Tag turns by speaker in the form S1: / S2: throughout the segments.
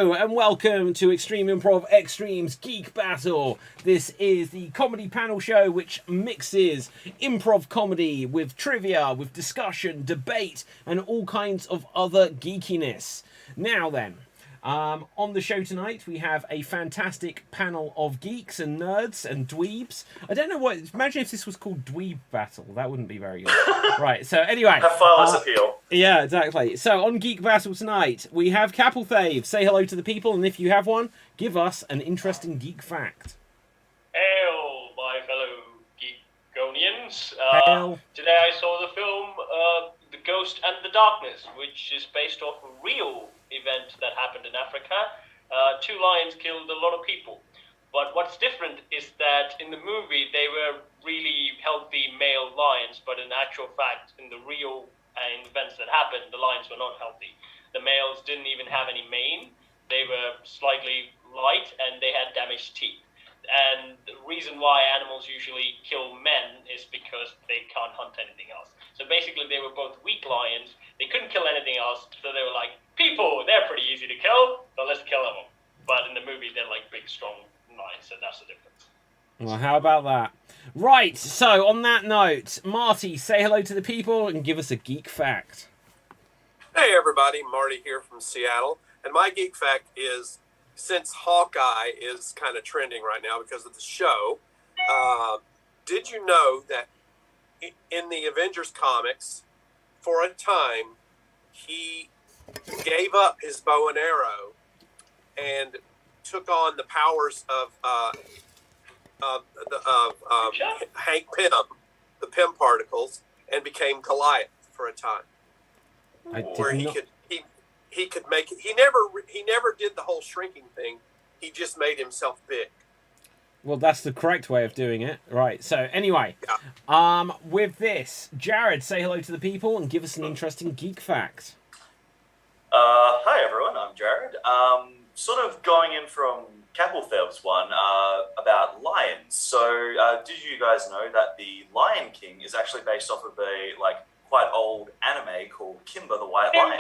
S1: Hello and welcome to Extreme Improv Xstreamed's Geek Battle. This is the comedy panel show which mixes improv comedy with trivia, with discussion, debate, and all kinds of other geekiness. Now then, on the show tonight we have a fantastic panel of geeks and nerds and dweebs. I don't know what. Imagine if this was called Dweeb Battle. That wouldn't be very good. Right. So anyway,
S2: have far less appeal.
S1: Yeah, exactly. So on Geek Battle tonight we have Capelthave. Say hello to the people, and if you have one, give us an interesting geek fact.
S3: Hail, my fellow Geekonians.
S1: Hail.
S3: Today I saw the film The Ghost and the Darkness, which is based off a real event that happened in Africa. 2 lions killed a lot of people. But what's different is that in the movie they were really healthy male lions, but in actual fact, in the real events that happened, the lions were not healthy. The males didn't even have any mane. They were slightly light and they had damaged teeth. And the reason why animals usually kill men is because they can't hunt anything else. So basically they were both weak lions. They couldn't kill anything else, so they were like, people, they're pretty easy to kill, so let's kill them. But in the movie they're like big, strong lions, so that's the difference.
S1: Well, how about that? Right, so on that note, Marty, say hello to the people and give us a geek fact.
S4: Hey everybody, Marty here from Seattle. And my geek fact is, since Hawkeye is kind of trending right now because of the show, did you know that in the Avengers comics, for a time, he gave up his bow and arrow and took on the powers of Hank Pym, the Pym particles, and became Goliath for a time. Where he could make it. He never did the whole shrinking thing. He just made himself big.
S1: Well, that's the correct way of doing it. Right, so anyway, with this, Jared, say hello to the people and give us an interesting geek fact.
S2: Hi everyone, I'm Jared. Sort of going in from Capeltheve's one about lions. So, did you guys know that the Lion King is actually based off of a quite old anime called Kimba the White Lion?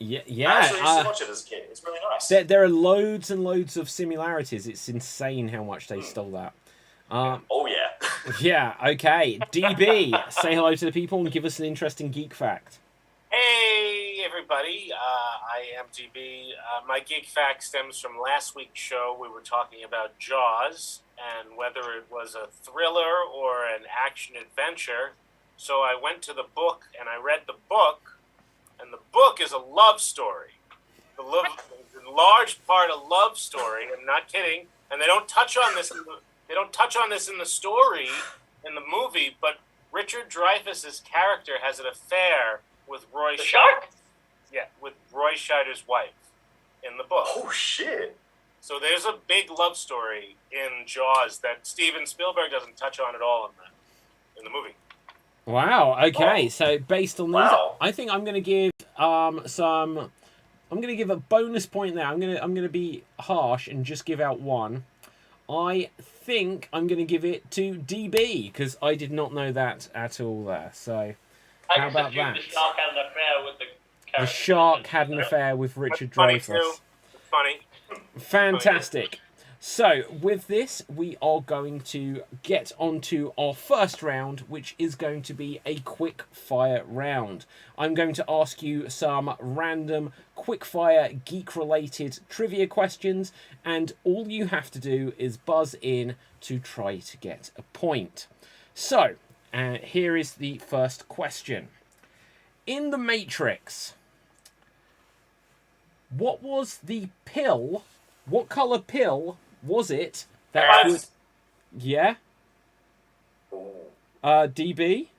S1: Yeah.
S2: I actually used to watch it as a kid. It's really nice.
S1: There are loads and loads of similarities. It's insane how much they stole that.
S2: Oh yeah.
S1: Yeah. Okay. DB, say hello to the people and give us an interesting geek fact.
S5: Hey everybody, I am DB. My geek fact stems from last week's show. We were talking about Jaws and whether it was a thriller or an action adventure. So I went to the book and I read the book, and the book is a love story. The large part a love story. I'm not kidding. And they don't touch on this. In the story in the movie. But Richard Dreyfuss's character has an affair with Roy Scheider. Yeah, with Roy Scheider's wife in the book.
S2: Oh shit!
S5: So there's a big love story in Jaws that Steven Spielberg doesn't touch on at all in the movie.
S1: Wow. Okay. So based on these,
S2: Wow.
S1: I think I'm going to give I'm going to give a bonus point there. I'm going to be harsh and just give out one. I think I'm going to give it to DB because I did not know that at all there. So how about that?
S3: The shark had an affair with the character.
S1: The shark had an affair with Richard Dreyfuss.
S5: Funny.
S1: Fantastic. So, with this, we are going to get onto our first round, which is going to be a quick fire round. I'm going to ask you some random quick fire geek-related trivia questions, and all you have to do is buzz in to try to get a point. So, here is the first question. In The Matrix, what was the pill? What colour pill was it that would... Yeah? DB?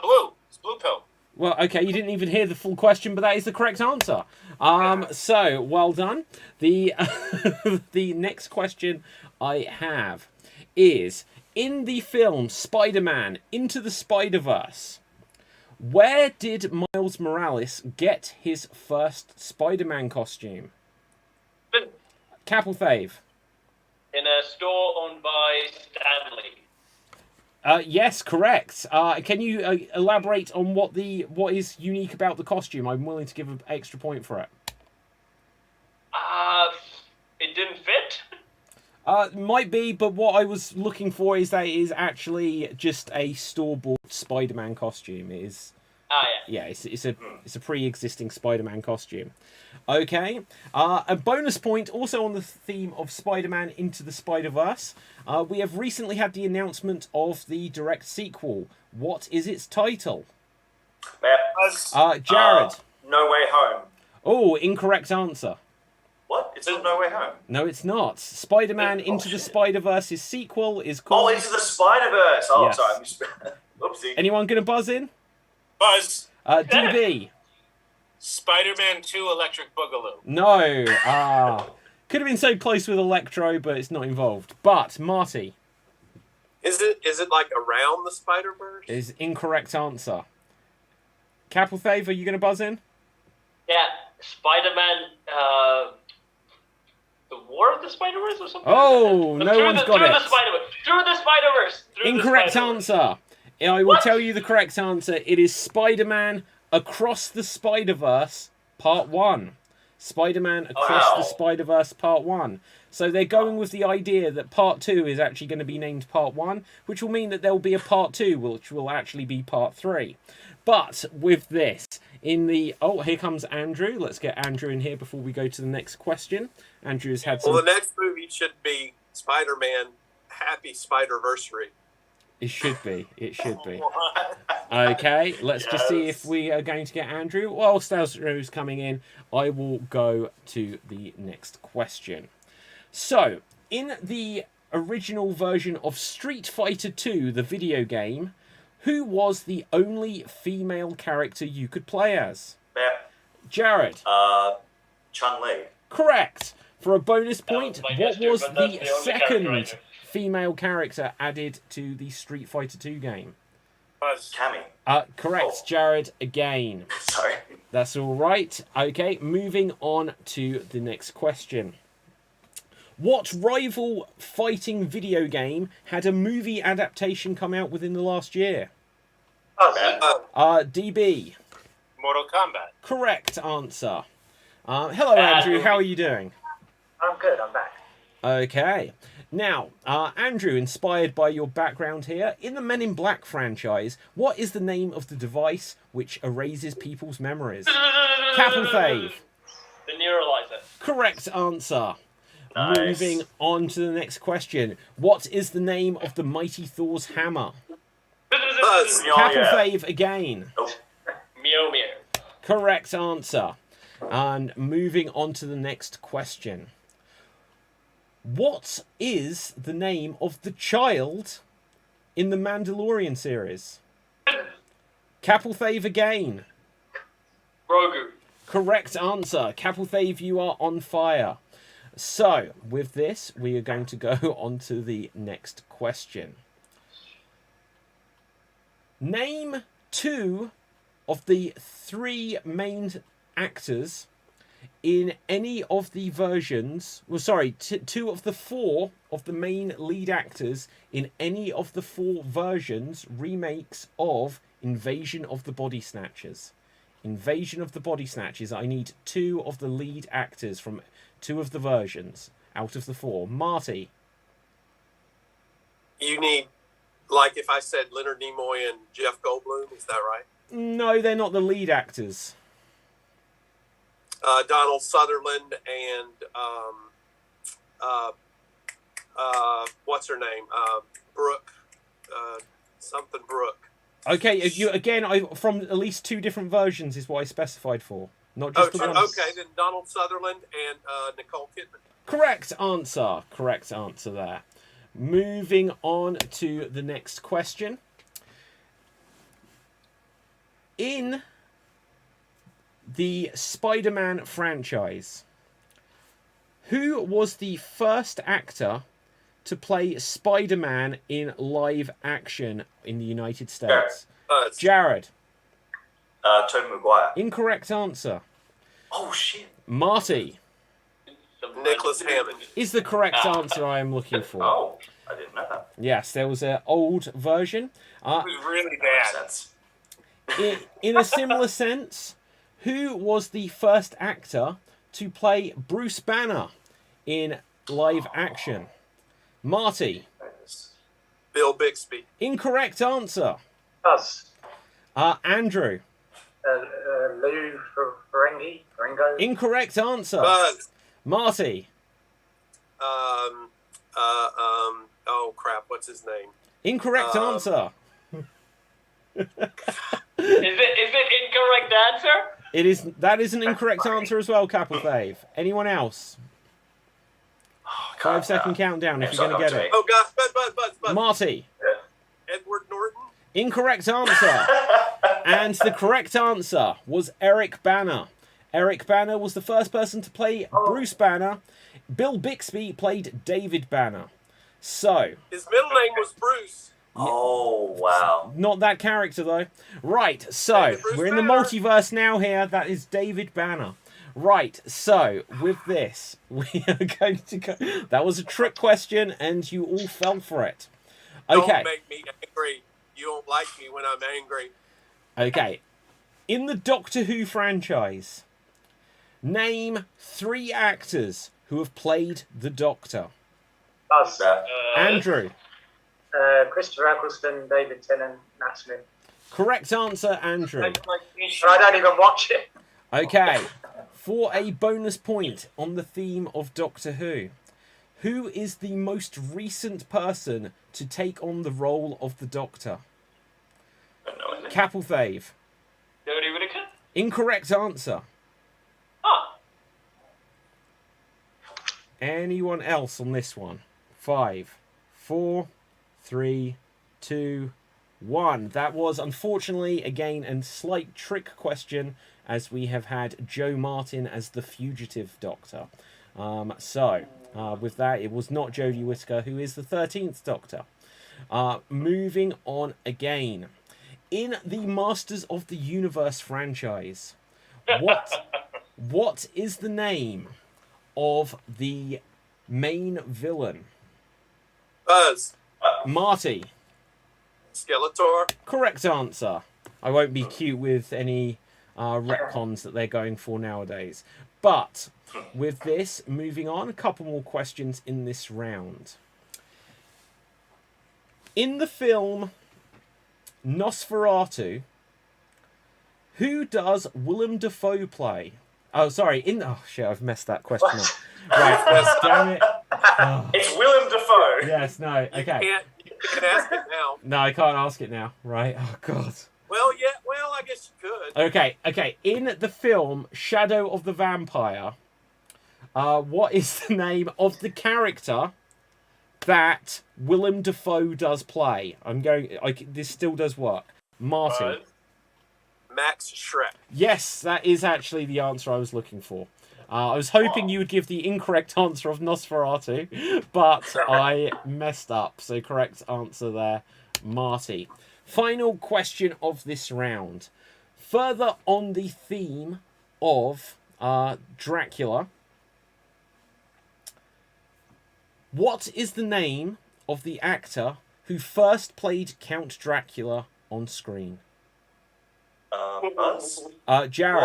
S5: Blue. It's blue pill.
S1: Well, okay, you didn't even hear the full question, but that is the correct answer. So, well done. The the next question I have is, in the film Spider-Man Into the Spider-Verse, where did Miles Morales get his first Spider-Man costume? Capelthave.
S3: In a store owned by Stanley.
S1: Yes, correct. Can you elaborate on what is unique about the costume? I'm willing to give an extra point for it.
S3: It didn't fit.
S1: Might be, but what I was looking for is that it is actually just a store-bought Spider-Man costume. It is.
S3: Yeah.
S1: It's a pre-existing Spider-Man costume. Okay. A bonus point also on the theme of Spider-Man Into the Spider-Verse. We have recently had the announcement of the direct sequel. What is its title? Jared.
S2: No Way Home.
S1: Oh, incorrect answer.
S2: What? It's not No Way Home.
S1: No, it's not. Spider-Man Into the Spider-Verse's sequel is called...
S2: Oh, Into the Spider-Verse. Oh,
S1: Yes.
S2: sorry. Oopsie.
S1: Anyone going to buzz in?
S5: Buzz.
S1: DB.
S5: Spider-Man 2 Electric Boogaloo.
S1: No. Could have been so close with Electro, but it's not involved. But, Marty.
S4: Is it like around the Spider-Verse?
S1: Is incorrect answer. Capelthave, are you going to buzz in?
S3: Yeah, Spider-Man, the War of the Spider-Verse or something?
S1: Oh, no one's got it.
S3: Through the Spider-Verse.
S1: Incorrect answer. I will tell you the correct answer. It is Spider-Man Across the Spider-Verse Part 1. Spider-Man Across the Spider-Verse Part 1. So they're going with the idea that Part 2 is actually going to be named Part 1, which will mean that there will be a Part 2, which will actually be Part 3. But with this, in the... Oh, here comes Andrew. Let's get Andrew in here before we go to the next question. Andrew has had some...
S4: Well, the next movie should be Spider-Man Happy Spider-Versary.
S1: It should be. It should be. Okay, let's just see if we are going to get Andrew. Whilst Andrew's coming in, I will go to the next question. So, in the original version of Street Fighter 2, the video game, who was the only female character you could play as? Jared.
S2: Chun-Li.
S1: Correct. For a bonus point, what was
S3: but that's
S1: the
S3: the only
S1: second
S3: character
S1: female character added to the Street Fighter 2 game?
S5: Buzz.
S2: Cammy.
S1: Correct, Jared, again.
S2: Sorry.
S1: That's all right. Okay, moving on to the next question. What rival fighting video game had a movie adaptation come out within the last year? DB.
S5: Mortal Kombat.
S1: Correct answer. Hello, Andrew. How are you doing?
S6: I'm good. I'm back.
S1: Okay. Now, Andrew, inspired by your background here, in the Men in Black franchise, what is the name of the device which erases people's memories? Capital Fave.
S3: The Neuralizer.
S1: Correct answer.
S2: Nice.
S1: Moving on to the next question. What is the name of the Mighty Thor's hammer?
S4: Buzz.
S1: Capital Fave again.
S3: Meow meow.
S1: Correct answer. And moving on to the next question. What is the name of the child in the Mandalorian series? Capital Fave again.
S3: Grogu.
S1: Correct answer. Capital Fave, you are on fire. So, with this, we are going to go on to the next question. Name two of the three main actors in any of the versions... Well, sorry, two of the four of the main lead actors in any of the four versions, remakes of Invasion of the Body Snatchers. Invasion of the Body Snatchers. I need two of the lead actors from two of the versions out of the four. Marty.
S4: You need, like if I said Leonard Nimoy and Jeff Goldblum, is that right?
S1: No, they're not the lead actors.
S4: Donald Sutherland and what's her name? Brooke, something Brooke.
S1: Okay, you again. From at least two different versions is what I specified for, not just the one.
S4: Okay, then Donald Sutherland and Nicole Kidman.
S1: Correct answer. Correct answer there. Moving on to the next question. In the Spider-Man franchise, who was the first actor to play Spider-Man in live action in the United States? Jared.
S2: Tobey Maguire.
S1: Incorrect answer.
S2: Oh, shit.
S1: Marty.
S4: Nicholas Hammond.
S1: Is the correct answer I am looking for.
S2: Oh, I didn't know that.
S1: Yes, there was an old version.
S5: It was really bad.
S1: In a similar sense, who was the first actor to play Bruce Banner in live action? Marty.
S4: Bill Bixby.
S1: Incorrect answer.
S6: Buzz.
S1: Andrew.
S6: Lou Ferengi. Ferengo.
S1: Incorrect answer.
S4: Buzz.
S1: Marty.
S4: Oh crap! What's his name?
S1: Incorrect answer.
S3: Is it incorrect answer?
S1: It is. That is an incorrect answer as well, Capelfave. Anyone else? 5-second countdown if you're going to get it.
S4: Oh God! Buzz.
S1: Marty.
S4: Edward Norton.
S1: Incorrect answer. And the correct answer was Eric Banner. Eric Banner was the first person to play Bruce Banner. Bill Bixby played David Banner. So,
S4: his middle name was Bruce.
S2: Oh, wow.
S1: Not that character, though. Right, so, we're in the multiverse now here. That is David Banner. Right, so, with this, we are going to go... That was a trick question, and you all fell for it. Okay.
S4: Don't make me angry. You don't like me when I'm angry.
S1: Okay. In the Doctor Who franchise, name 3 actors who have played the Doctor.
S6: Buzz.
S1: Andrew.
S6: Christopher Eccleston, David Tennant, Matt Smith.
S1: Correct answer, Andrew.
S6: But I don't even watch it.
S1: Okay. For a bonus point on the theme of Doctor who is the most recent person to take on the role of the Doctor? Capelfave.
S3: Jodie Whittaker?
S1: Incorrect answer.
S3: Ah.
S1: Anyone else on this one? 5, 4, 3, 2, 1. That was, unfortunately, again, a slight trick question, as we have had Joe Martin as the fugitive Doctor. With that, it was not Jodie Whittaker, who is the 13th Doctor. Moving on again. In the Masters of the Universe franchise, what is the name of the main villain?
S4: Buzz.
S1: Marty.
S4: Skeletor.
S1: Correct answer. I won't be cute with any retcons that they're going for nowadays. But with this, moving on, a couple more questions in this round. In the film Nosferatu, who does Willem Dafoe play? Oh, sorry. Oh, shit, I've messed that question up. Right, damn it. Oh.
S2: It's Willem Dafoe.
S1: Yes, no, okay.
S4: You can't ask it now.
S1: No, I can't ask it now. Right, oh, God.
S4: Well, yeah, I guess you could.
S1: Okay. In the film Shadow of the Vampire, what is the name of the character that Willem Dafoe does play? This still does work. Marty.
S4: Max Shrek.
S1: Yes, that is actually the answer I was looking for. I was hoping you would give the incorrect answer of Nosferatu, but I messed up. So correct answer there, Marty. Final question of this round. Further on the theme of Dracula, what is the name of the actor who first played Count Dracula on screen?
S2: Buzz?
S1: Jared.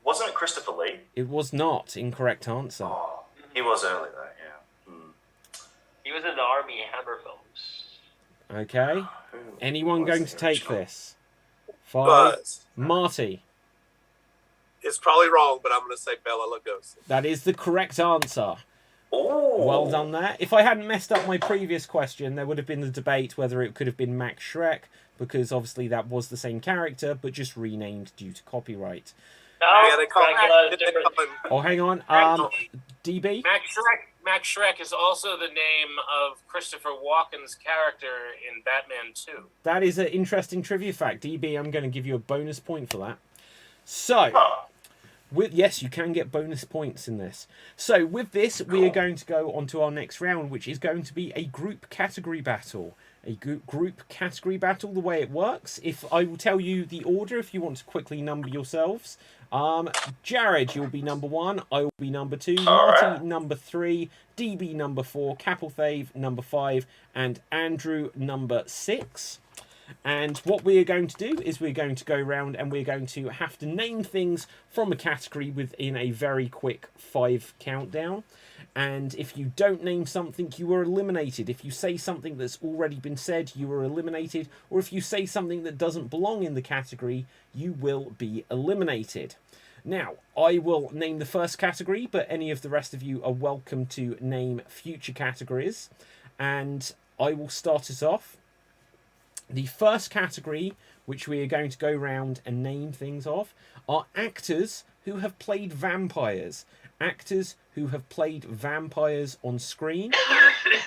S2: Wasn't it Christopher Lee?
S1: It was not. Incorrect answer.
S2: Oh, he was early though, yeah.
S3: He was in the Army Hammer films.
S1: Okay. Anyone going to take this? 5.
S4: Buzz.
S1: Marty.
S4: It's probably wrong, but I'm going to say Bela Lugosi.
S1: That is the correct answer.
S2: Ooh.
S1: Well done there. If I hadn't messed up my previous question, there would have been the debate whether it could have been Max Shrek, because obviously that was the same character, but just renamed due to copyright.
S3: No,
S4: Yeah, they call
S3: Dracula is
S4: him.
S3: different.
S1: Oh, hang on. DB?
S5: Max Shrek is also the name of Christopher Walken's character in Batman 2.
S1: That is an interesting trivia fact. DB, I'm going to give you a bonus point for that. So, yes, you can get bonus points in this. So, with this, we are going to go on to our next round, which is going to be a group category battle. A group category battle, the way it works. If I will tell you the order, if you want to quickly number yourselves. Jared, you'll be number 1. I will be number 2. Marty, number 3. DB, number 4. Capelfave, number 5. And Andrew, number 6. And what we are going to do is we're going to go around and we're going to have to name things from a category within a very quick 5 countdown. And if you don't name something, you are eliminated. If you say something that's already been said, you are eliminated. Or if you say something that doesn't belong in the category, you will be eliminated. Now, I will name the first category, but any of the rest of you are welcome to name future categories. And I will start us off. The first category, which we are going to go round and name things of, are actors who have played vampires. Actors who have played vampires on screen.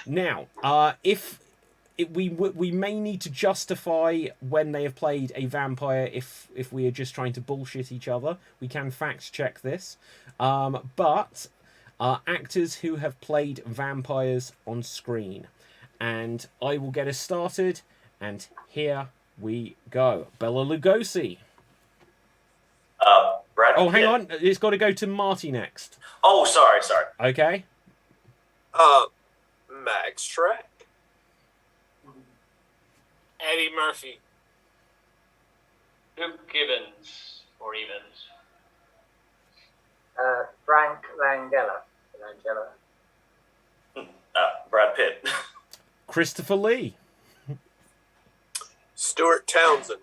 S1: Now, we may need to justify when they have played a vampire if we are just trying to bullshit each other. We can fact check this. But actors who have played vampires on screen. And I will get us started. And here we go. Bela Lugosi.
S2: Brad.
S1: Oh, hang on. It's got to go to Marty next.
S2: Oh, sorry.
S1: Okay.
S4: Max Shrek.
S5: Eddie Murphy.
S3: Luke Gibbons or Evans.
S6: Frank Langella.
S2: Brad Pitt.
S1: Christopher Lee.
S4: Stuart Townsend.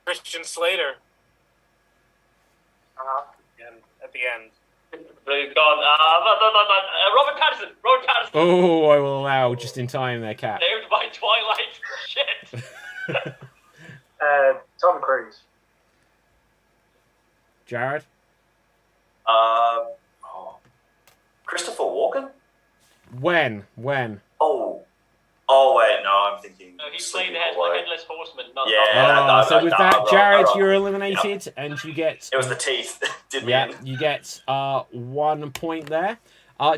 S5: Christian Slater.
S6: Uh,
S5: At the end.
S3: We've got Robert Pattinson.
S1: Oh, I will allow just in time there, Cat.
S3: Saved by Twilight. Shit.
S6: Tom Cruise.
S1: Jared?
S2: Christopher Walken?
S1: When?
S2: Oh wait, no, I'm thinking.
S3: No, he played
S2: Sleeping
S3: the
S2: Away.
S3: Headless Horseman. Not
S1: So with that, Jared,
S2: right.
S1: you're eliminated, and you get...
S2: It was the teeth. Did me
S1: Yeah,
S2: in.
S1: you get 1 point there.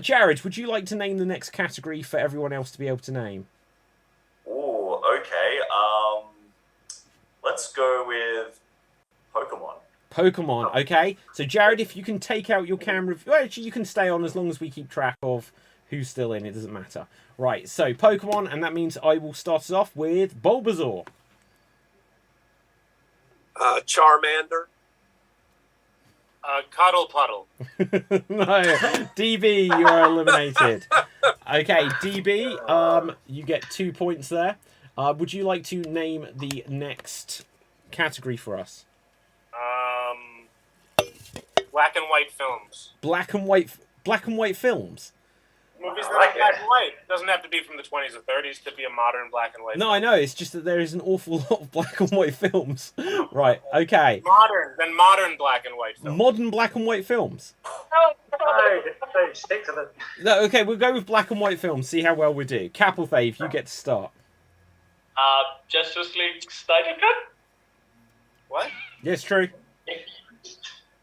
S1: Jared, would you like to name the next category for everyone else to be able to name?
S2: Ooh, okay. Let's go with Pokemon.
S1: Pokemon, okay. So, Jared, if you can take out your camera... Well, actually, you can stay on as long as we keep track of who's still in. It doesn't matter. Right, so Pokemon, and that means I will start us off with Bulbasaur.
S4: Charmander.
S5: Cuddle Puddle.
S1: No, DB, you are eliminated. Okay, DB, you get 2 points there. Would you like to name the next category for us?
S5: Black and white films.
S1: Black and white films?
S5: Movies that
S6: like
S5: are black
S6: it.
S5: and white. Doesn't have to be from the 20s or 30s. Could be a modern black and white.
S1: No, I know. It's just that there is an awful lot of black and white films. Right, okay.
S5: Modern black and white films.
S1: Modern black and white films.
S6: No, stick to the...
S1: No, okay, we'll go with black and white films, see how well we do. Capelthave, you get to start.
S3: Justice League Snyder Cut.
S5: What?
S1: Yes, true.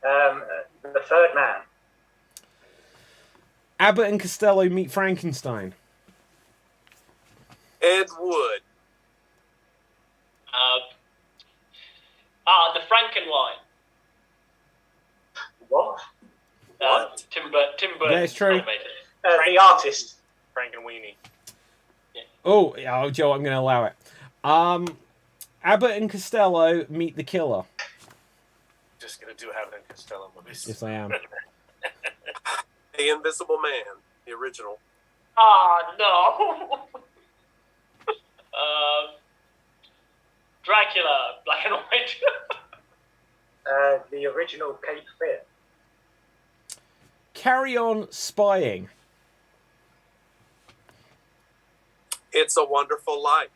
S6: The Third Man.
S1: Abbott and Costello meet Frankenstein.
S4: Ed Wood.
S3: The Frankenwein.
S6: What?
S4: What?
S3: Tim Burton.
S1: Yeah, it's true.
S3: Animated.
S6: The Artist.
S5: Frank and Weenie.
S1: Oh, Joe, I'm going to allow it. Abbott and Costello meet the killer.
S5: Just gonna do Abbott and Costello movies.
S1: Yes, I am.
S4: The Invisible Man. The original.
S3: No. Dracula, black and white.
S6: The original Cape Fear.
S1: Carry On Spying.
S4: It's a Wonderful Life.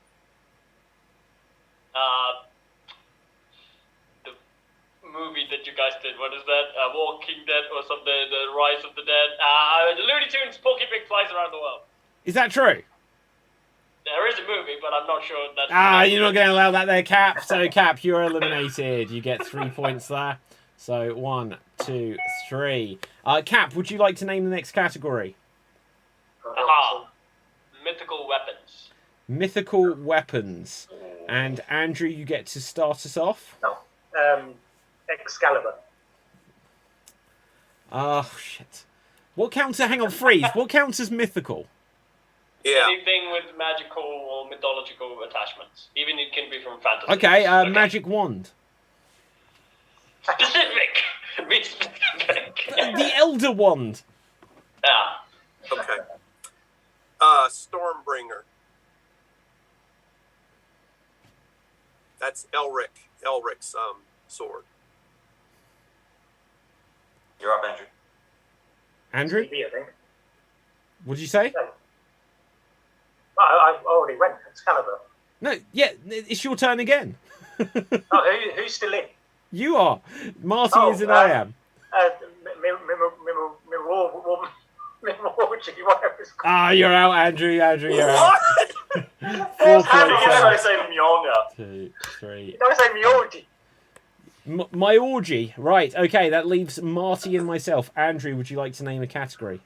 S3: The movie that you guys did, what is that? Walking Dead or something, The Rise of the Dead. The Looney Tunes, Porky Pig Flies Around the World.
S1: Is that true?
S3: There is a movie, but I'm not sure that's...
S1: You're not going to allow that there, Cap. So, Cap, you're eliminated. You get 3 points there. So, 1, 2, 3. Cap, would you like to name the next category?
S3: Mythical weapons.
S1: Mythical weapons. And Andrew, you get to start us off.
S6: Excalibur.
S1: Oh, shit. What counts as... Hang on, freeze. What counts as mythical?
S4: Yeah.
S3: Anything with magical or mythological attachments. Even it can be from fantasy.
S1: Okay, magic wand.
S3: Specific! Be specific.
S1: The Elder Wand.
S3: Ah.
S4: Okay. Stormbringer. That's Elric's sword.
S2: You're up, Andrew.
S1: Andrew,
S6: TV, I think.
S1: what did you say?
S6: No. I already went. Excalibur.
S1: No, yeah, it's your turn again.
S6: Oh, who's still in?
S1: You are. Marty
S6: Oh,
S1: is and I am.
S6: Milwaukee, whatever it's called.
S1: Ah, you're out, Andrew. Andrew, you're out.
S2: What?
S1: 4
S2: How
S1: points
S2: did I
S1: out.
S2: say Mjolnir?
S1: 2, 3.
S6: Don't say Milwaukee.
S1: My orgy. Right, okay, that leaves Marty and myself. Andrew, would you like to name a category?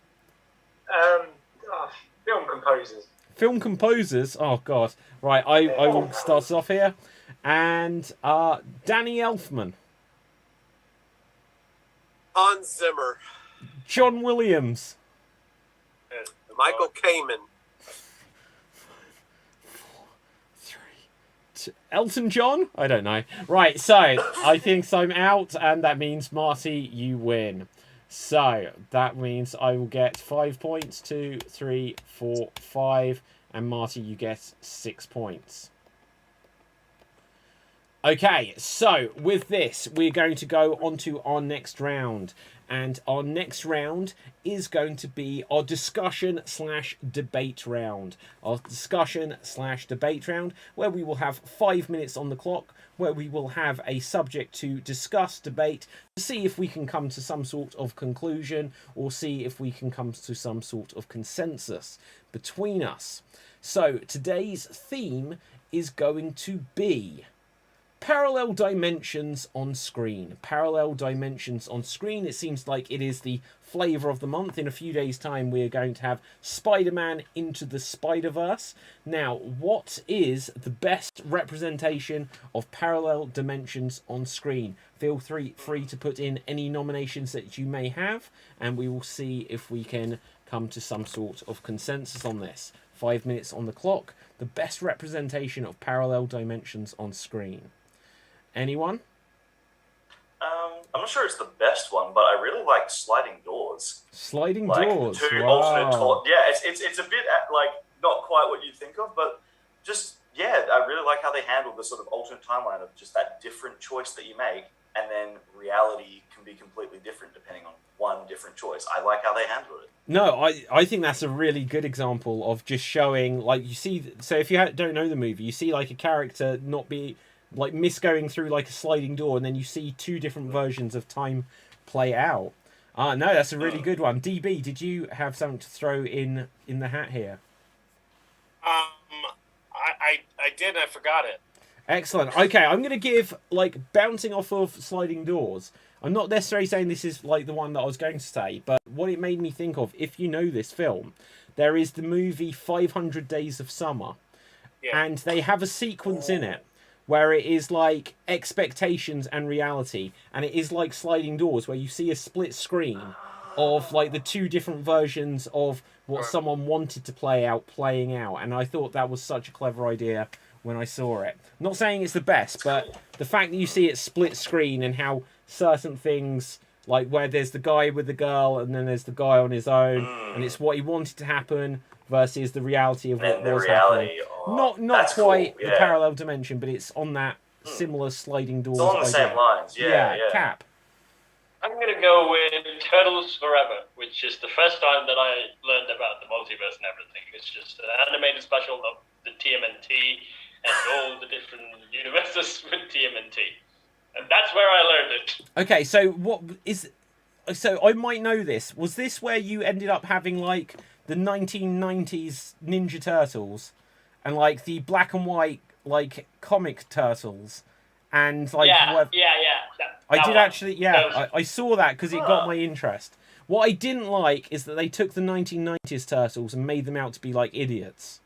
S6: Film composers.
S1: Film composers. Oh, God. Right, I will start us off here. And Danny Elfman.
S4: Hans Zimmer.
S1: John Williams.
S4: Michael Kamen.
S1: 3, 2, Elton John? I don't know. Right, so I think I'm out, and that means Marty, you win. So that means I will get 5 points. 2, 3, 4, 5, and Marty, you get 6 points. Okay, so with this, we're going to go on to our next round. And our next round is going to be our discussion/debate round. Our discussion/debate round, where we will have 5 minutes on the clock, where we will have a subject to discuss, debate, to see if we can come to some sort of conclusion, or see if we can come to some sort of consensus between us. So today's theme is going to be parallel dimensions on screen. Parallel dimensions on screen. It seems like it is the flavour of the month. In a few days' time, we are going to have Spider-Man Into the Spider-Verse. Now, what is the best representation of parallel dimensions on screen? Feel free to put in any nominations that you may have, and we will see if we can come to some sort of consensus on this. 5 minutes on the clock. The best representation of parallel dimensions on screen. Anyone?
S2: I'm not sure it's the best one, but I really like sliding doors.
S1: Sliding
S2: Like
S1: doors.
S2: two
S1: Wow.
S2: alternate yeah, it's a bit like not quite what you'd think of, but just yeah, I really like how they handle the sort of alternate timeline of just that different choice that you make, and then reality can be completely different depending on one different choice. I like how they handle it.
S1: No, I think that's a really good example of just showing, like, you see, so if you don't know the movie, you see like a character not be like going through like a sliding door, and then you see two different versions of time play out. No, that's a really good one. DB, did you have something to throw in the hat here?
S5: I did, and I forgot it.
S1: Excellent. Okay, I'm going to give, like, bouncing off of sliding doors. I'm not necessarily saying this is, like, the one that I was going to say, but what it made me think of, if you know this film, there is the movie 500 Days of Summer, and they have a sequence in it where it is, like, expectations and reality, and it is like sliding doors, where you see a split screen of, like, the two different versions of what someone wanted to play out, playing out, and I thought that was such a clever idea when I saw it. Not saying it's the best, but the fact that you see it split screen and how certain things, like where there's the guy with the girl and then there's the guy on his own, and it's what he wanted to happen versus the reality of what was happening. Not quite
S2: cool,
S1: the parallel dimension, but it's on that similar sliding doors.
S2: It's along the same lines, yeah.
S1: Cap.
S3: I'm going to go with Turtles Forever, which is the first time that I learned about the multiverse and everything. It's just an animated special of the TMNT and all the different universes with TMNT. And that's where I learned it.
S1: Okay, so I might know this. Was this where you ended up having, like, the 1990s Ninja Turtles and, like, the black and white, like, comic turtles and, like... I did actually, I saw that because it got my interest. What I didn't like is that they took the 1990s turtles and made them out to be like idiots.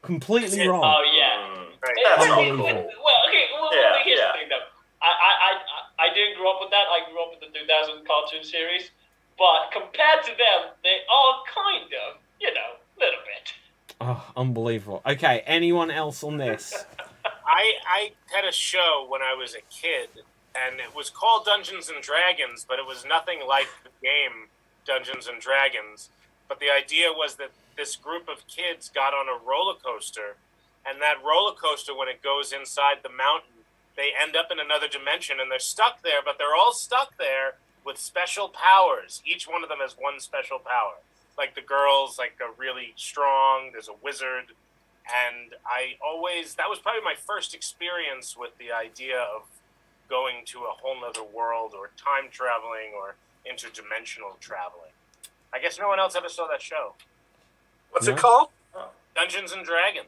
S1: Completely wrong.
S3: Oh, yeah.
S2: That's not
S1: Unbelievable.
S3: Well, here's the thing, though. I didn't grow up with that. I grew up with the 2000 cartoon series. But compared to them, they are kind of, little bit.
S1: Oh, unbelievable. Okay, anyone else on this?
S5: I had a show when I was a kid, and it was called Dungeons and Dragons, but it was nothing like the game Dungeons and Dragons. But the idea was that this group of kids got on a roller coaster, and that roller coaster, when it goes inside the mountain, they end up in another dimension, and they're stuck there, but they're all stuck there with special powers. Each one of them has one special power. Like the girls, like, are really strong. There's a wizard. And that was probably my first experience with the idea of going to a whole nother world, or time traveling, or interdimensional traveling. I guess no one else ever saw that show.
S4: What's it called?
S5: Dungeons and Dragons.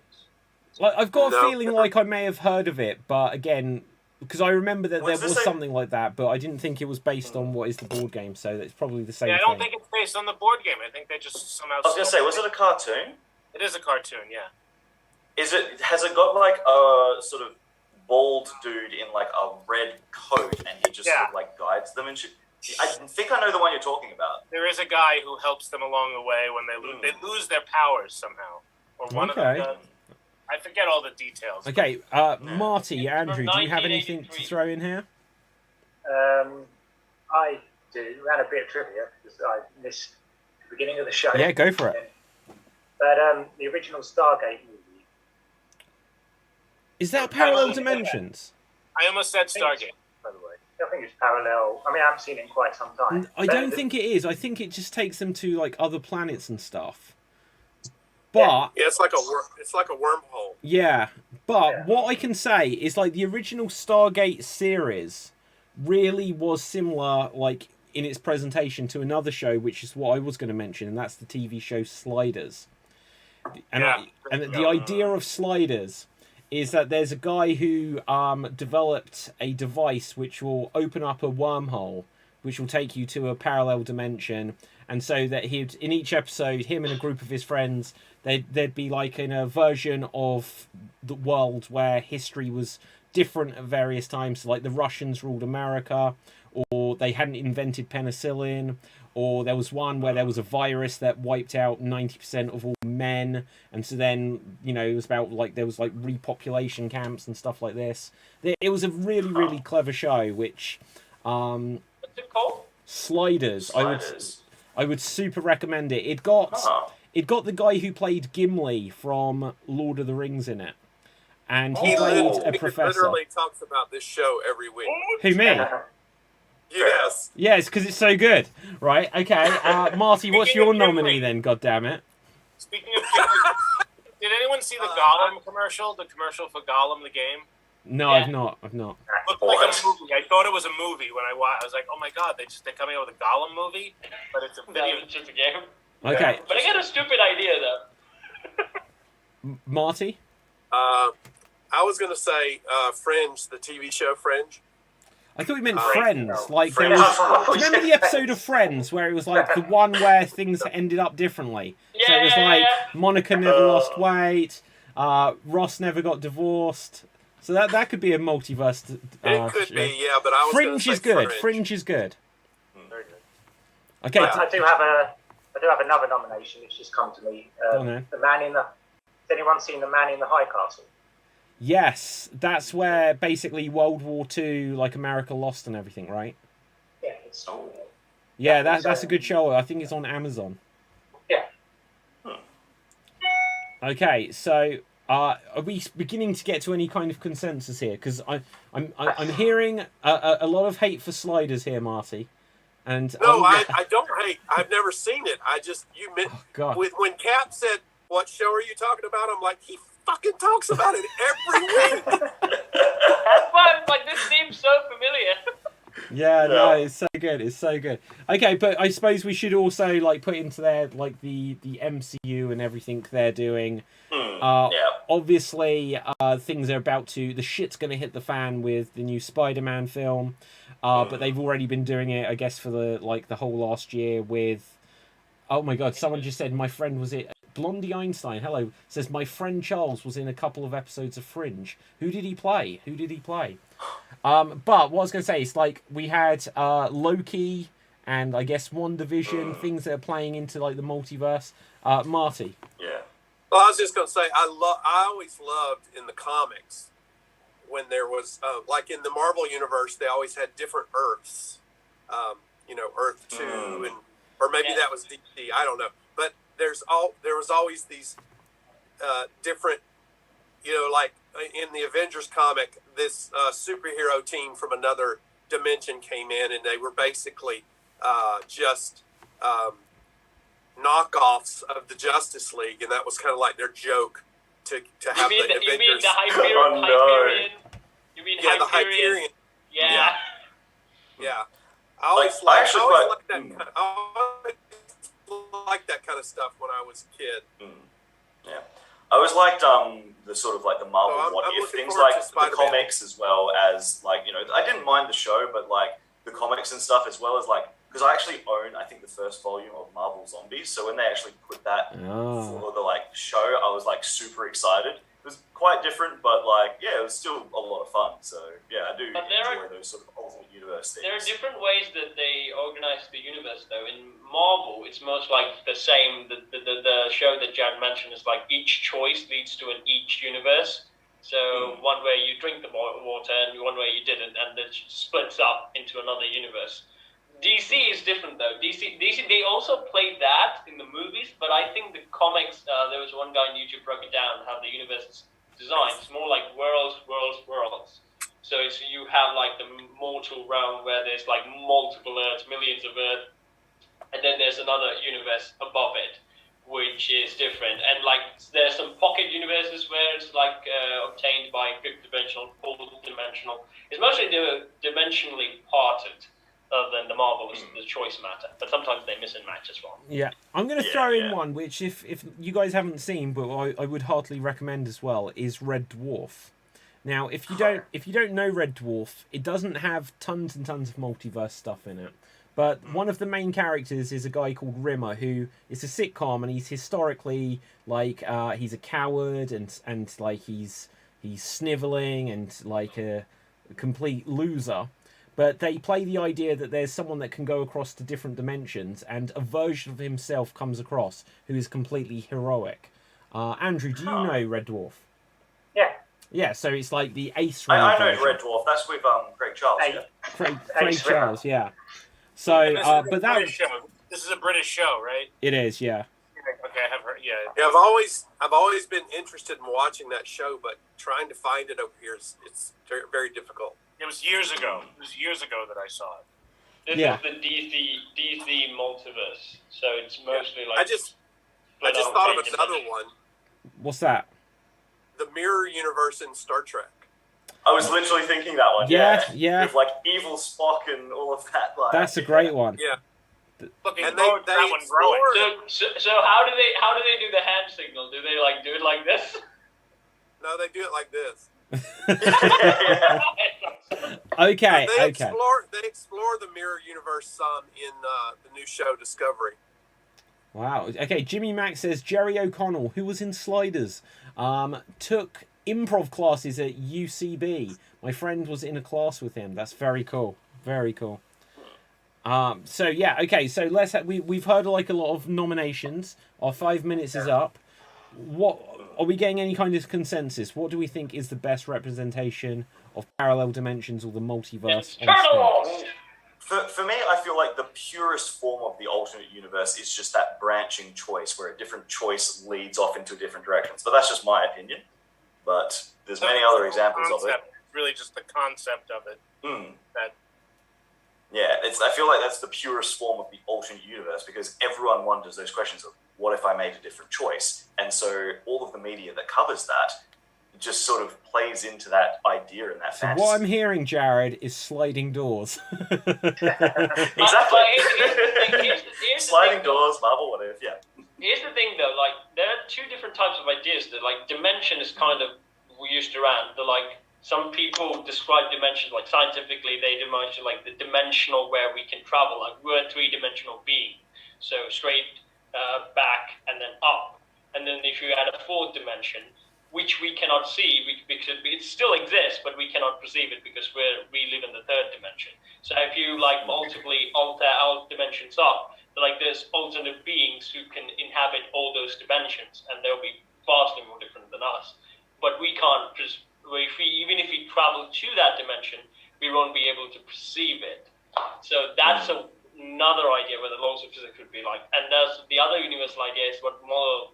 S1: Like, I've got a feeling like I may have heard of it, but again, because I remember that there was something like that, but I didn't think it was based on what is the board game, so it's probably the same thing.
S5: Yeah, I don't think it's based on the board game. I think they just somehow...
S2: I was going to say, was it a cartoon?
S5: It is a cartoon, yeah.
S2: Has it got like a sort of bald dude in like a red coat, and he just sort of like guides them and shit? I think I know the one you're talking about.
S5: There is a guy who helps them along the way when they lose their powers somehow, or one of them does. I forget all the details.
S1: Okay, Marty, Andrew, do you have anything to throw in here?
S6: I do. Ran a bit of trivia because I missed the beginning of the show.
S1: Yeah, go for it.
S6: But the original Stargate movie.
S1: Is that Parallel Dimensions?
S5: I almost said Stargate, by the way.
S6: I think it's parallel. I mean, I haven't seen it in quite some time.
S1: I don't think it is. I think it just takes them to like other planets and stuff. But
S4: yeah, it's like a wormhole.
S1: Yeah, but what I can say is like the original Stargate series really was similar, like in its presentation, to another show, which is what I was going to mention, and that's the TV show Sliders. And the idea of Sliders is that there's a guy who developed a device which will open up a wormhole, which will take you to a parallel dimension. And so that in each episode, him and a group of his friends, they'd be like in a version of the world where history was different at various times. So like the Russians ruled America, or they hadn't invented penicillin, or there was one where there was a virus that wiped out 90% of all men, and so then, you know, it was about like there was like repopulation camps and stuff like this. It was a really, really clever show, which
S3: what's it called?
S1: Sliders. I would super recommend it. It got the guy who played Gimli from Lord of the Rings in it, and he played a professor.
S4: He literally talks about this show every week.
S1: Who, me?
S4: Yes.
S1: Yes, because it's so good. Right, okay. Marty, what's your nominee then, goddammit?
S5: Speaking of Gimli, did anyone see the Gollum commercial? The commercial for Gollum, the game?
S1: No,
S3: Yeah.
S1: I've not.
S5: It looked like a movie. I thought it was a movie when I watched. I was like, oh my god, they're coming out with a Gollum movie? But it's a
S3: No,
S5: video.
S3: it's just a game.
S1: Okay.
S3: But I got a stupid idea, though.
S1: Marty?
S4: I was going to say Fringe, the TV show Fringe.
S1: I thought you meant Friends. Like,
S6: Friends.
S1: remember the episode of Friends where it was like the one where things ended up differently? So it was like Monica never lost weight, Ross never got divorced. So that could be a multiverse.
S4: It could be, yeah, but I was
S1: Fringe is good.
S4: Fringe.
S1: Fringe is good.
S5: Very good.
S1: Okay.
S6: I do have another nomination. It's just come to me.
S1: on then.
S6: Has anyone seen The Man in the High Castle?
S1: Yes, that's where basically World War II, like America lost and everything, right?
S6: Yeah, it's
S1: Yeah, that's a good show. I think it's on Amazon.
S6: yeah.
S1: Okay, so are we beginning to get to any kind of consensus here? Because I'm hearing a lot of hate for Sliders here, Marty. And
S4: No, I don't hate. I've never seen it.
S1: God.
S4: When Cap said, "What show are you talking about?" I'm like, he fucking talks about it every week.
S3: That's why, like, this seems so familiar.
S1: Yeah, no, it's so good. It's so good. Okay, but I suppose we should also like put into there like the MCU and everything they're doing. Obviously, things are about to. The shit's going to hit the fan with the new Spider-Man film, but they've already been doing it, I guess, for the whole last year with. Oh my God! Someone just said my friend was it. Blondie Einstein, hello, says my friend Charles was in a couple of episodes of Fringe. Who did he play? But what I was going to say is like we had Loki and I guess WandaVision, things that are playing into like the multiverse. Marty.
S2: Yeah.
S4: Well, I was just going to say, I always loved in the comics when there was, like in the Marvel universe, they always had different Earths. Earth 2, or maybe that was DC. I don't know. But there was always these different, like in the Avengers comic, this superhero team from another dimension came in, and they were basically just knockoffs of the Justice League, and that was kind of like their joke to have the Avengers.
S3: You mean the Hyperion? You mean
S4: the Hyperion?
S3: Yeah.
S4: Yeah. I always liked that kind of stuff when I was a kid.
S2: Yeah. I always liked the sort of like the Marvel what if things, like the comics as well as like, I didn't mind the show, but like the comics and stuff as well as like, because I actually own, I think, the first volume of Marvel Zombies. So when they actually put that for the like show, I was like super excited. It was quite different, but like, yeah, it was still a lot of fun. So yeah, I do enjoy those sort of alternate universe things.
S3: There are different ways that they organize the universe, though. In Marvel, it's most like the same. The show that Jared mentioned is like each choice leads to each universe. So one way you drink the water, and one way you didn't, and it splits up into another universe. DC is different though. DC, they also played that in the movies, but I think the comics. There was one guy on YouTube broke it down how the universe is designed. It's more like worlds. So you have like the mortal realm where there's like multiple Earths, millions of Earths, and then there's another universe above it, which is different. And like there's some pocket universes where it's like obtained by fifth dimensional, fourth dimensional. It's mostly dimensionally parted. Other than the Marvel, the choice matter, but sometimes they miss and match as well.
S1: Yeah, I'm going to throw in one which, if you guys haven't seen, but I would heartily recommend as well, is Red Dwarf. Now, if you don't know Red Dwarf, it doesn't have tons and tons of multiverse stuff in it. But one of the main characters is a guy called Rimmer, who is a sitcom, and he's historically like he's a coward and like he's sniveling and like a complete loser. But they play the idea that there's someone that can go across to different dimensions, and a version of himself comes across who is completely heroic. Andrew, do you know Red Dwarf?
S6: Yeah.
S1: Yeah, so it's like the Ace
S2: I know
S1: version.
S2: Red Dwarf. That's with Craig Charles.
S1: Craig Charles, yeah. So, but that
S5: show. This is a British show, right?
S1: It is, yeah.
S5: Okay, I have heard. Yeah.
S4: I've always been interested in watching that show, but trying to find it over here it's very, very difficult.
S5: It was years ago. It was years ago that I saw it.
S3: This is the DC multiverse, so it's mostly like.
S4: I just thought of another one.
S1: What's that?
S4: The mirror universe in Star Trek.
S2: I was literally thinking that one.
S1: Yeah.
S2: With like evil Spock and all of that. Like,
S1: that's a great one.
S4: Yeah.
S5: Looking
S4: and
S5: forward to that one growing.
S3: So how do they do the hand signal? Do they like do it like this?
S4: No, they do it like this.
S1: Okay.
S4: They explore the mirror universe some in the new show Discovery.
S1: Wow. Okay, Jimmy Mack says Jerry O'Connell, who was in Sliders, took improv classes at UCB. My friend was in a class with him. That's very cool. Very cool. So yeah, okay. So we've heard like a lot of nominations. Our 5 minutes is up. What are we getting? Any kind of consensus? What do we think is the best representation of parallel dimensions or the multiverse on screen?
S2: For me, I feel like the purest form of the alternate universe is just that branching choice, where a different choice leads off into different directions. But that's just my opinion. But there's many other examples of it.
S5: Really, just the concept of it.
S2: I feel like that's the purest form of the alternate universe, because everyone wonders those questions of what if I made a different choice? And so all of the media that covers that just sort of plays into that idea and that fantasy.
S1: What I'm hearing, Jared, is sliding doors.
S2: Exactly.
S3: Here's
S2: sliding doors, Marvel, what if, yeah.
S3: Here's the thing, though, like, there are two different types of ideas. That, like, dimension is kind of used around. Some people describe dimension, like, scientifically, they dimension, like, the dimensional where we can travel. Like, we're a three-dimensional being. So straight, back, and then up. And then if you add a fourth dimension, which we cannot see, because it still exists, but we cannot perceive it because we live in the third dimension. So if you like multiply alter our dimensions up, like there's alternate beings who can inhabit all those dimensions, and there'll be vastly more different than us. But we can't just, even if we travel to that dimension, we won't be able to perceive it. So that's another idea where the laws of physics would be like. And there's the other universal idea is what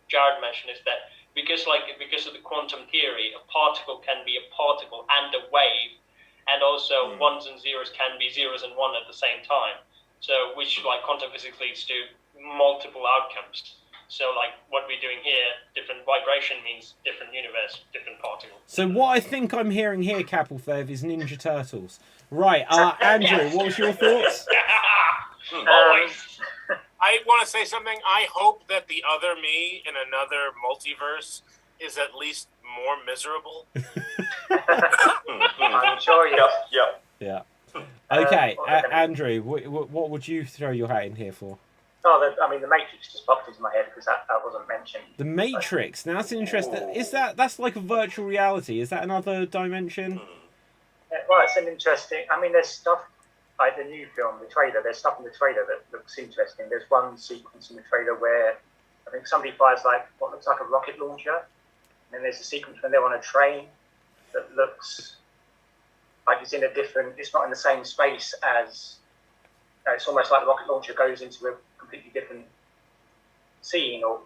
S3: Jared mentioned, is that because of the quantum theory, a particle can be a particle and a wave, and also ones and zeros can be zeros and one at the same time. So which like quantum physics leads to multiple outcomes. So like what we're doing here, different vibration means different universe, different particle.
S1: So what I think I'm hearing here, Capelfev, is Ninja Turtles. Right, Andrew, what was your thoughts?
S3: Always.
S5: I want to say something. I hope that the other me in another multiverse is at least more miserable.
S6: I'm sure you.
S2: Yep.
S1: Yeah. Okay, Andrew, what would you throw your hat in here for?
S6: Oh, the Matrix just popped into my head because that wasn't mentioned.
S1: The Matrix. Now that's interesting. That's like a virtual reality? Is that another dimension?
S6: Yeah, well, it's an interesting. There's stuff like the new film, the trailer. There's stuff in the trailer that looks interesting. There's one sequence in the trailer where I think somebody fires like what looks like a rocket launcher, and then there's a sequence when they're on a train that looks like it's in a different. It's not in the same space as. It's almost like the rocket launcher goes into a completely different scene, or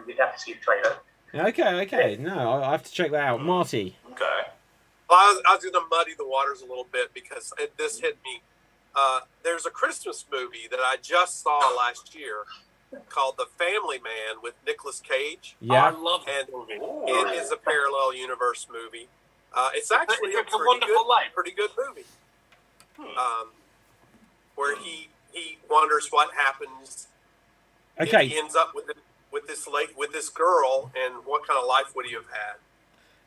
S6: you'd have to see the trailer.
S1: Okay. No, I have to check that out. Marty.
S2: Okay.
S4: Well, I was going to muddy the waters a little bit because this hit me. There's a Christmas movie that I just saw last year called The Family Man with Nicolas Cage.
S1: Yeah.
S5: I love that movie.
S4: It is a parallel universe movie. It's actually
S5: It's a Wonderful Life.
S4: pretty good movie. Where he wonders what happens if he ends up with this girl, and what kind of life would he have had.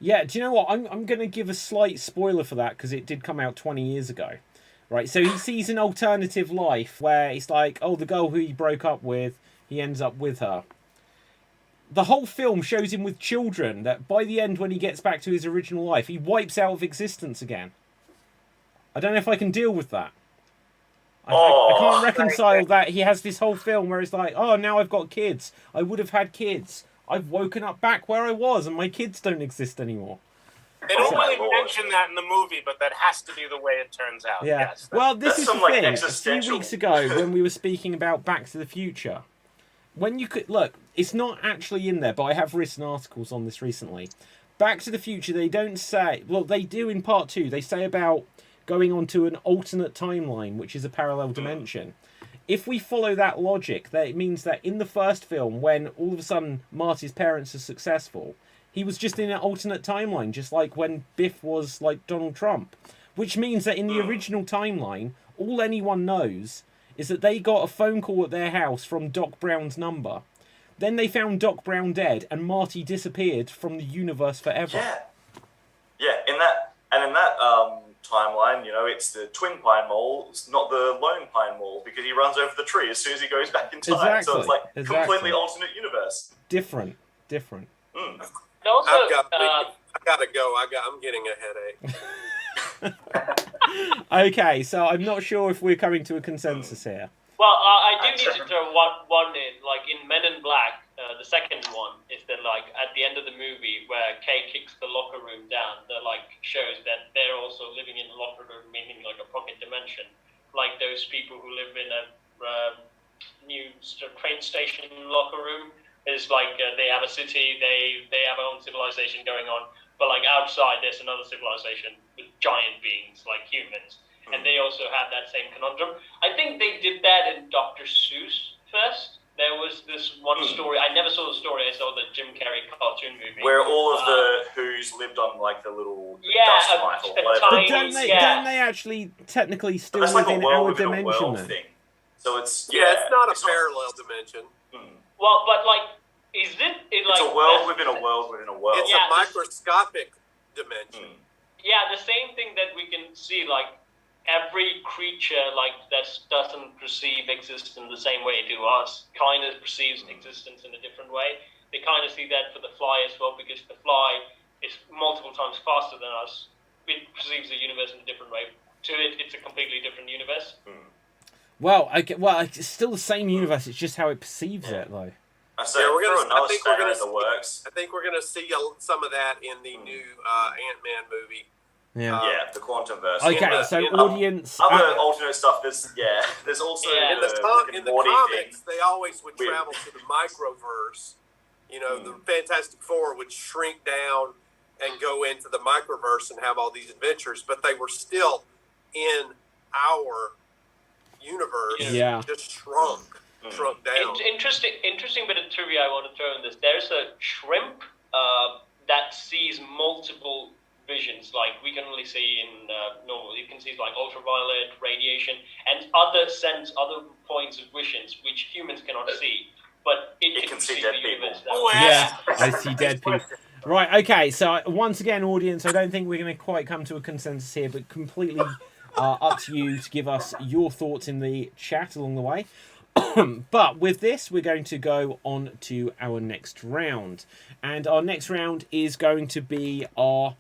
S1: Yeah, do you know what? I'm going to give a slight spoiler for that because it did come out 20 years ago. Right, so he sees an alternative life where it's like, oh, the girl who he broke up with, he ends up with her. The whole film shows him with children that by the end, when he gets back to his original life, he wipes out of existence again. I don't know if I can deal with that. I can't reconcile that he has this whole film where it's like, oh, now I've got kids. I would have had kids. I've woken up back where I was and my kids don't exist anymore.
S5: They don't really mention that in the movie, but that has to be the way it turns out.
S1: Yeah.
S5: Yes,
S1: well, this is the thing. A few
S2: existential.
S1: weeks ago when we were speaking about Back to the Future, when you could... Look, it's not actually in there, but I have written articles on this recently. Back to the Future, they don't say... Well, they do in part 2. They say about going on to an alternate timeline, which is a parallel dimension. If we follow that logic, that it means that in the first film, when all of a sudden Marty's parents are successful, he was just in an alternate timeline, just like when Biff was like Donald Trump. Which means that in the original timeline, all anyone knows is that they got a phone call at their house from Doc Brown's number. Then they found Doc Brown dead, and Marty disappeared from the universe forever.
S2: Yeah. In that timeline, it's the Twin Pine Mole, it's not the Lone Pine Mole, because he runs over the tree as soon as he goes back in time.
S1: Exactly.
S2: So it's like completely alternate universe.
S1: Different.
S3: And also,
S4: I gotta go. I'm getting a headache.
S1: Okay, so I'm not sure if we're coming to a consensus here.
S3: well, I do need to throw one in. Like in Men in Black, the second one is that like at the end of the movie where Kay kicks the locker room down, that like shows that they're also living in the locker room, meaning like a pocket dimension, like those people who live in a new train station locker room. Is like they have a city, they have their own civilization going on, but like outside there's another civilization with giant beings like humans, and they also have that same conundrum. I think they did that in Dr. Seuss first. There was this one story, I never saw the story, I saw the Jim Carrey cartoon movie.
S2: Where all of the Who's lived on like the little dust mite or whatever.
S1: But don't they actually technically still
S2: That's
S1: live
S2: like a
S1: in
S2: world
S1: our
S2: within a
S1: dimension
S2: world
S1: then?
S2: thing. So it's
S4: It's not a parallel dimension.
S3: Well, but like, is it like...
S2: It's a world within a world within a world.
S4: It's a microscopic dimension.
S3: Yeah, the same thing that we can see, like, every creature, like, that doesn't perceive existence in the same way to us, kind of perceives existence in a different way. They kind of see that for the fly as well, because the fly is multiple times faster than us. It perceives the universe in a different way. To it, it's a completely different universe.
S1: Well, it's still the same universe, it's just how it perceives it, though.
S2: So
S4: Yeah, we're gonna-
S2: throw another
S4: I think we're
S2: spanner
S4: gonna
S2: in the works.
S4: I think we're going to see some of that in the new Ant-Man movie.
S1: Yeah.
S2: Yeah, the quantum verse.
S1: Okay, so audience.
S2: Other alternate stuff. There's also
S3: Yeah.
S4: In
S2: the
S4: the
S2: Rick and
S4: comics,
S2: Morty thing.
S4: they always would
S2: Weird.
S4: travel to the microverse. You know, the Fantastic Four would shrink down and go into the microverse and have all these adventures, but they were still in our universe.
S1: Yeah.
S4: Just shrunk down.
S3: Interesting bit of trivia I want to throw in this. There's a shrimp that sees multiple visions. Like we can only see in normal. You can see like ultraviolet, radiation, and other points of visions which humans cannot see. But it can see
S2: dead
S3: the universe.
S2: people.
S3: That way.
S1: Yeah, I see dead people. Right, okay, so once again, audience, I don't think we're going to quite come to a consensus here, but completely up to you to give us your thoughts in the chat along the way. But with this, we're going to go on to our next round. And our next round is going to be our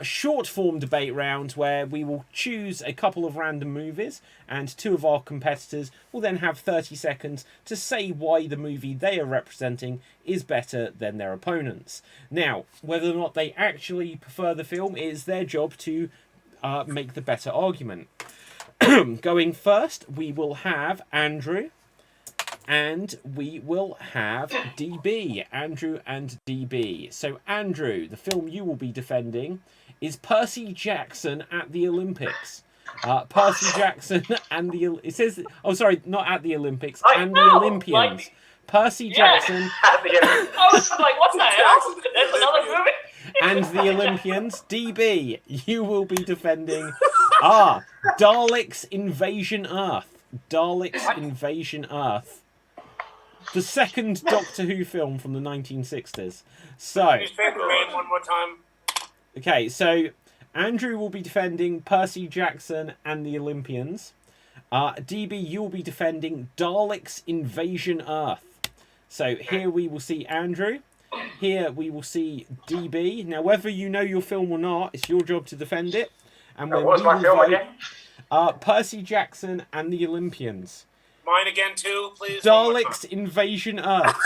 S1: short form debate round, where we will choose a couple of random movies, and two of our competitors will then have 30 seconds to say why the movie they are representing is better than their opponents. Now, whether or not they actually prefer the film is their job to make the better argument. Going first, we will have Andrew. And we will have DB. Andrew and DB. So, Andrew, the film you will be defending is Percy Jackson at the Olympics. Percy Jackson and the... It says... Oh, sorry, not at the Olympics. And the Olympians. Percy Jackson...
S3: I was like, what the hell? There's another movie?
S1: And the Olympians. DB, you will be defending... Daleks Invasion Earth. Daleks Invasion Earth. The second Doctor Who film from the 1960s. So,
S5: Can you say the name one more time?
S1: okay, so Andrew will be defending Percy Jackson and the Olympians. DB, you will be defending Daleks Invasion Earth. So here we will see Andrew. Here we will see DB. Now, whether you know your film or not, it's your job to defend it. And when
S6: What's
S1: we
S6: my
S1: will
S6: film
S1: vote,
S6: again?
S1: Percy Jackson and the Olympians.
S5: Mine again too, please.
S1: Daleks Invasion Earth.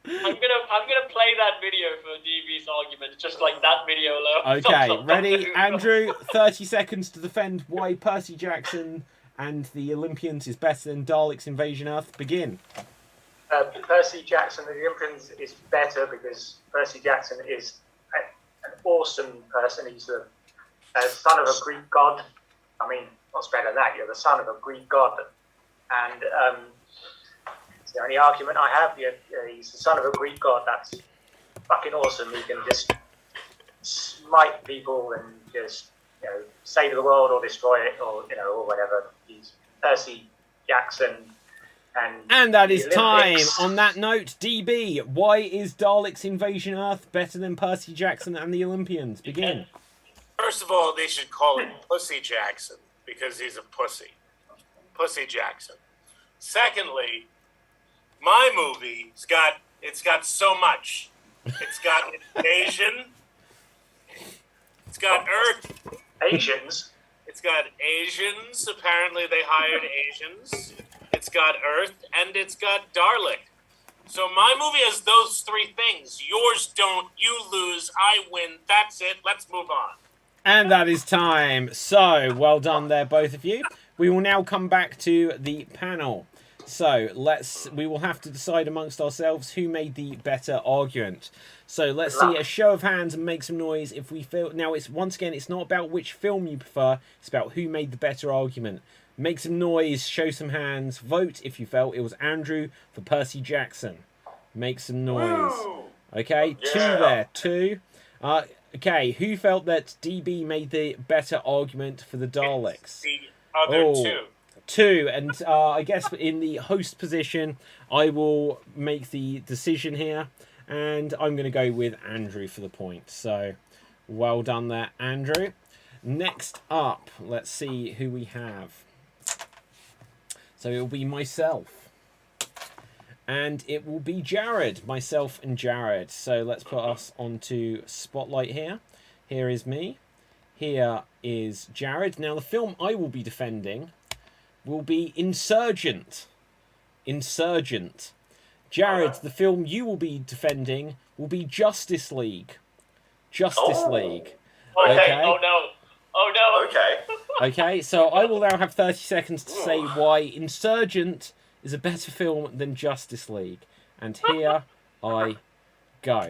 S3: I'm gonna play that video for DB's argument, just like that video alone.
S1: Okay, ready, Andrew? 30 seconds to defend why Percy Jackson and the Olympians is better than Daleks Invasion Earth. Begin.
S6: Percy Jackson and the Olympians is better because Percy Jackson is an awesome person. He's the son of a Greek god. I mean, what's better than that? You're the son of a Greek god. And it's the only argument I have. He's the son of a Greek god. That's fucking awesome. He can just smite people and just, save the world or destroy it or whatever. He's Percy Jackson.
S1: And that is time.
S6: Olympics.
S1: On that note, DB, why is Daleks Invasion Earth better than Percy Jackson and the Olympians? Begin.
S5: First of all, they should call him Pussy Jackson because he's a pussy. Pussy Jackson. Secondly, my movie, it's got so much. It's got invasion. It's got Earth.
S6: Asians.
S5: It's got Asians. Apparently they hired Asians. It's got Earth, and it's got Dalek. So my movie has those three things. Yours don't. You lose. I win. That's it. Let's move on.
S1: And that is time. So, well done there, both of you. We will now come back to the panel. So, we will have to decide amongst ourselves who made the better argument. So, let's see a show of hands and make some noise if we feel... Now, once again, it's not about which film you prefer. It's about who made the better argument. Make some noise, show some hands, vote if you felt it was Andrew for Percy Jackson. Make some noise. Okay,
S2: Yeah.
S1: 2 there, 2. Okay, who felt that DB made the better argument for the Daleks?
S5: The other two.
S1: 2, and I guess in the host position, I will make the decision here, and I'm going to go with Andrew for the point. So, well done there, Andrew. Next up, let's see who we have. So it will be myself. And it will be Jared. Myself and Jared. So let's put us onto Spotlight here. Here is me. Here is Jared. Now the film I will be defending will be Insurgent. Insurgent. Jared, the film you will be defending will be Justice League. Justice League.
S3: Okay. Oh no. Oh no.
S2: Okay.
S1: Okay, so I will now have 30 seconds to say why Insurgent is a better film than Justice League. And here I go.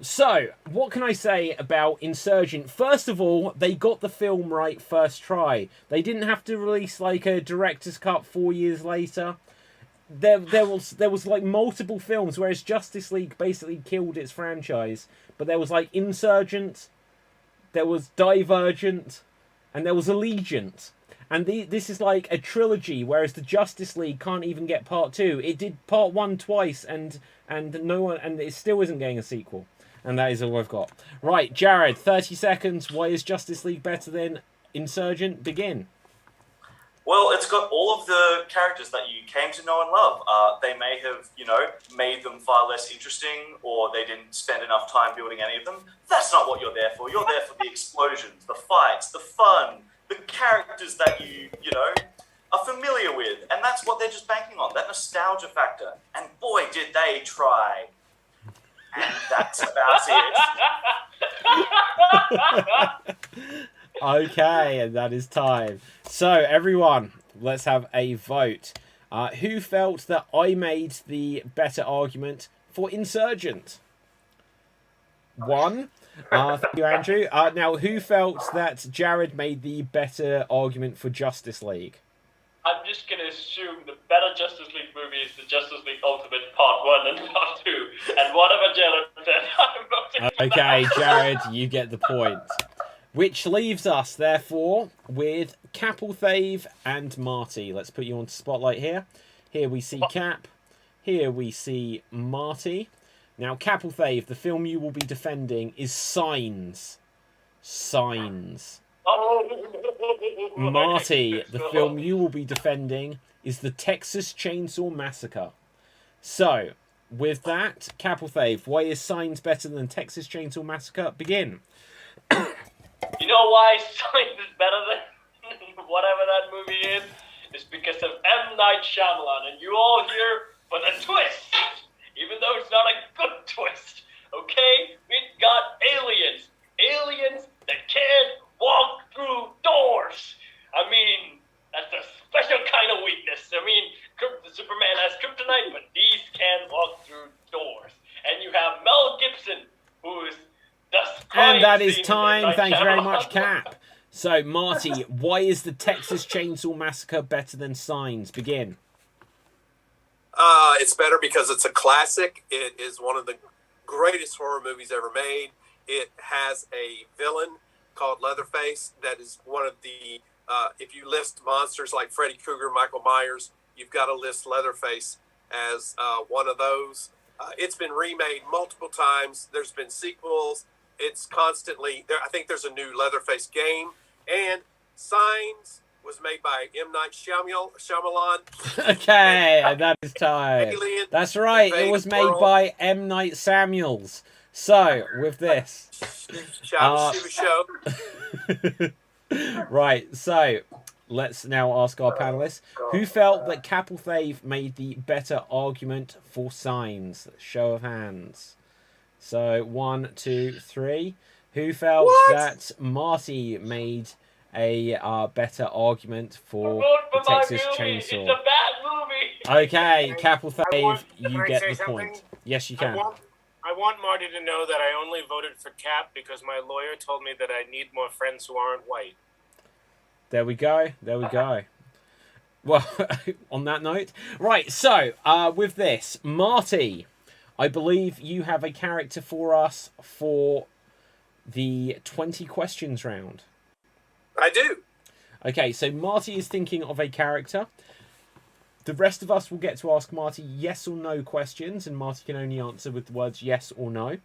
S1: So, what can I say about Insurgent? First of all, they got the film right first try. They didn't have to release like a director's cut 4 years later. There was like multiple films, whereas Justice League basically killed its franchise. But there was like Insurgent, there was Divergent, and there was Allegiant. And this is like a trilogy, whereas the Justice League can't even get part 2. It did part 1 twice, and no one, and it still isn't getting a sequel. And that is all I've got. Right, Jared, 30 seconds. Why is Justice League better than Insurgent? Begin.
S2: Well, it's got all of the characters that you came to know and love. They may have, made them far less interesting, or they didn't spend enough time building any of them. That's not what you're there for. You're there for the explosions, the fights, the fun, the characters that you are familiar with. And that's what they're just banking on, that nostalgia factor. And boy, did they try. And that's about it.
S1: Okay, and that is time. So, everyone, let's have a vote. Who felt that I made the better argument for Insurgent? 1. Thank you, Andrew. Now, who felt that Jared made the better argument for Justice League?
S3: I'm just going to assume the better Justice League movie is the Justice League Ultimate Part 1 and Part 2. And whatever Jared said, I'm voting for
S1: Okay,
S3: that.
S1: Jared, you get the point. Which leaves us, therefore, with Capelthave and Marty. Let's put you on spotlight here. Here we see Cap. Here we see Marty. Now, Capelthave, the film you will be defending is Signs. Signs. Marty, the film you will be defending is the Texas Chainsaw Massacre. So, with that, Capelthave, why is Signs better than Texas Chainsaw Massacre? Begin.
S3: You know why Signs is better than whatever that movie is? It's because of M. Night Shyamalan, and you all here for the twist, even though it's not a good twist. Okay? We got aliens. Aliens that can't walk through doors. I mean, that's a special kind of weakness. I mean, Superman has kryptonite, but these can walk through doors. And you have Mel Gibson, who is thus
S1: And that is time. Thank you very much, Cap. So, Marty, why is the Texas Chainsaw Massacre better than Signs? Begin.
S4: It's better because it's a classic. It is one of the greatest horror movies ever made. It has a villain called Leatherface that is one of the, if you list monsters like Freddy Krueger, Michael Myers, you've got to list Leatherface as one of those. It's been remade multiple times. There's been sequels. It's constantly there. I think there's a new Leatherface game, and Signs was made by M. Night Shyamalan.
S1: Okay, and that is time.
S4: Alien
S1: That's right. It was made by M. Night Samuels. So, with this.
S4: Show.
S1: Right, so let's now ask our panelists. Who felt that Capelthave made the better argument for Signs? Show of hands. So, 1, 2, 3. Who felt that Marty made a better argument for the Texas Chainsaw?
S3: It's a bad movie.
S1: Okay, Capelthave, you get the point. Yes, you can.
S5: I want Marty to know that I only voted for Cap because my lawyer told me that I need more friends who aren't white.
S1: There we go. There we go. Well, on that note. Right, so, with this, Marty, I believe you have a character for us for the 20 questions round.
S4: I do.
S1: Okay, so Marty is thinking of a character. The rest of us will get to ask Marty yes or no questions, and Marty can only answer with the words yes or no.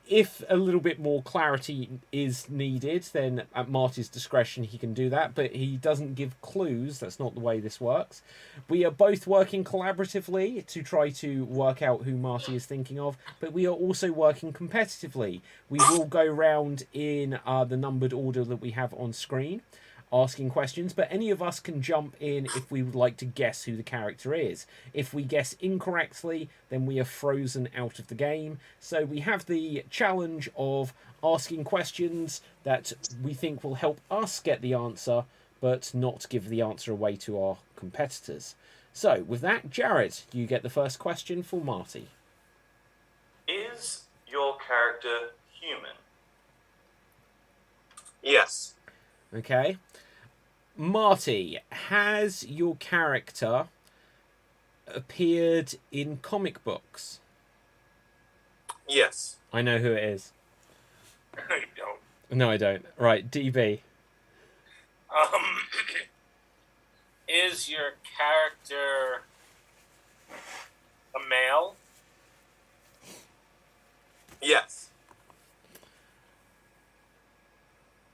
S1: If a little bit more clarity is needed, then at Marty's discretion he can do that, but he doesn't give clues. That's not the way this works. We are both working collaboratively to try to work out who Marty is thinking of, but we are also working competitively. We will go round in the numbered order that we have on screen. asking questions, but any of us can jump in if we would like to guess who the character is. If we guess incorrectly, then we are frozen out of the game. So we have the challenge of asking questions that we think will help us get the answer, but not give the answer away to our competitors. So with that, Jared, you get the first question for Marty.
S2: Is your character human?
S4: Yes.
S1: Okay. Marty, has your character appeared in comic books?
S4: Yes.
S1: I know who it is.
S5: No, you don't.
S1: No, I don't. Right, DB.
S5: Is your character a male?
S4: Yes.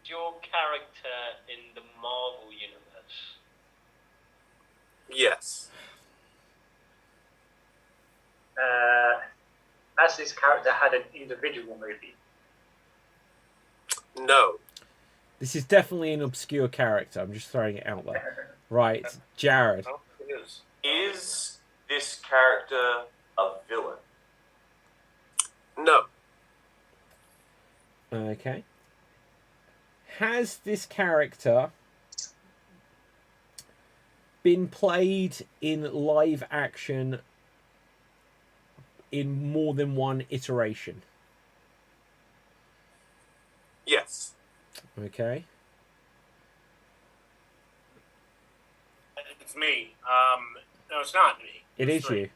S3: Your character in the Marvel universe?
S4: Yes.
S6: Has this character had an individual movie?
S4: No.
S1: This is definitely an obscure character. I'm just throwing it out there. Right, Jared.
S5: No, it is.
S2: Is this character a villain?
S4: No.
S1: Okay. Has this character been played in live action in more than one iteration?
S4: Yes.
S1: Okay.
S5: It's me. No, it's not me.
S1: It
S5: It's
S1: is
S5: three.
S1: you.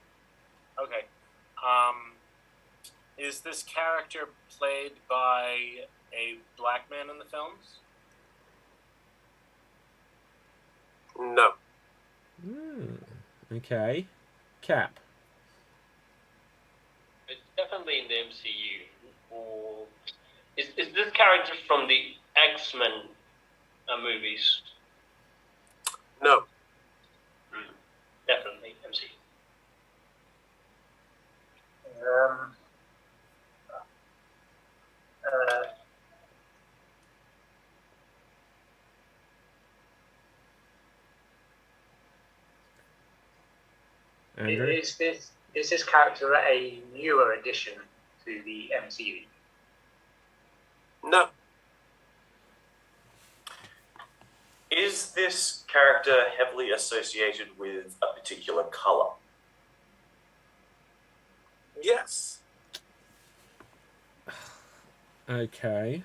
S5: Okay. Is this character played by a black man in the films?
S4: No.
S1: Okay. Cap.
S3: It's definitely in the MCU. Or is this character from the X-Men movies?
S4: No.
S3: Definitely MCU.
S1: Andrew?
S6: Is this character a newer addition to the MCU?
S4: No.
S2: Is this character heavily associated with a particular color?
S4: Yes.
S1: Okay.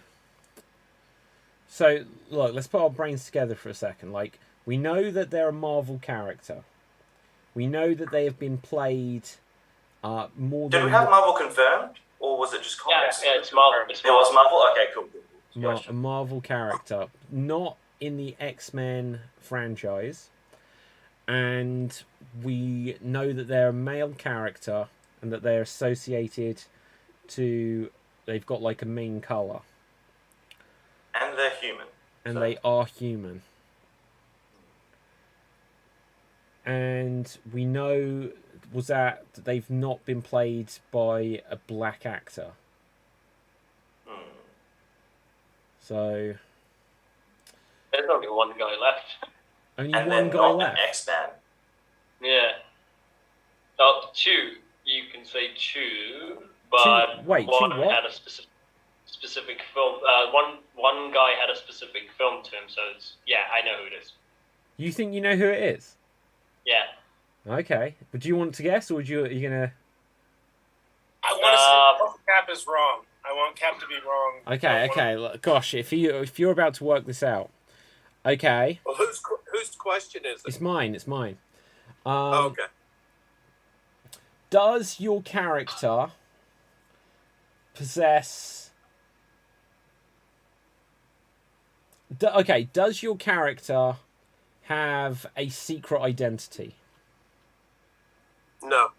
S1: So, look, let's put our brains together for a second. Like, we know that they're a Marvel character. We know that they have been played more
S2: Did
S1: than...
S2: we have Marvel confirmed? Or was it just comics?
S3: Yeah, it's Marvel.
S2: It was Marvel? Okay, cool.
S1: A Marvel character. Not in the X-Men franchise. And we know that they're a male character and that they're associated to... They've got, like, a main colour.
S2: And they're human.
S1: And they are human. And we know that they've not been played by a black actor. So
S3: There's only one guy left.
S1: only
S2: And
S1: one
S2: then
S1: guy
S2: not
S1: left.
S2: an X-Man.
S3: Yeah. Oh, two. You can say two, but
S1: Wait,
S3: one
S1: two what?
S3: had a specific film. One guy had a specific film to him, so it's, yeah, I know who it is.
S1: You think you know who it is?
S3: Yeah.
S1: Okay. But do you want to guess, or are you gonna?
S5: I want to say Cap is wrong. I want Cap to be wrong.
S1: Okay. Look, gosh, if you're about to work this out, okay.
S4: Well, whose question is it?
S1: It's mine.
S4: Okay.
S1: Does your character possess... does your character have a secret identity?
S4: No.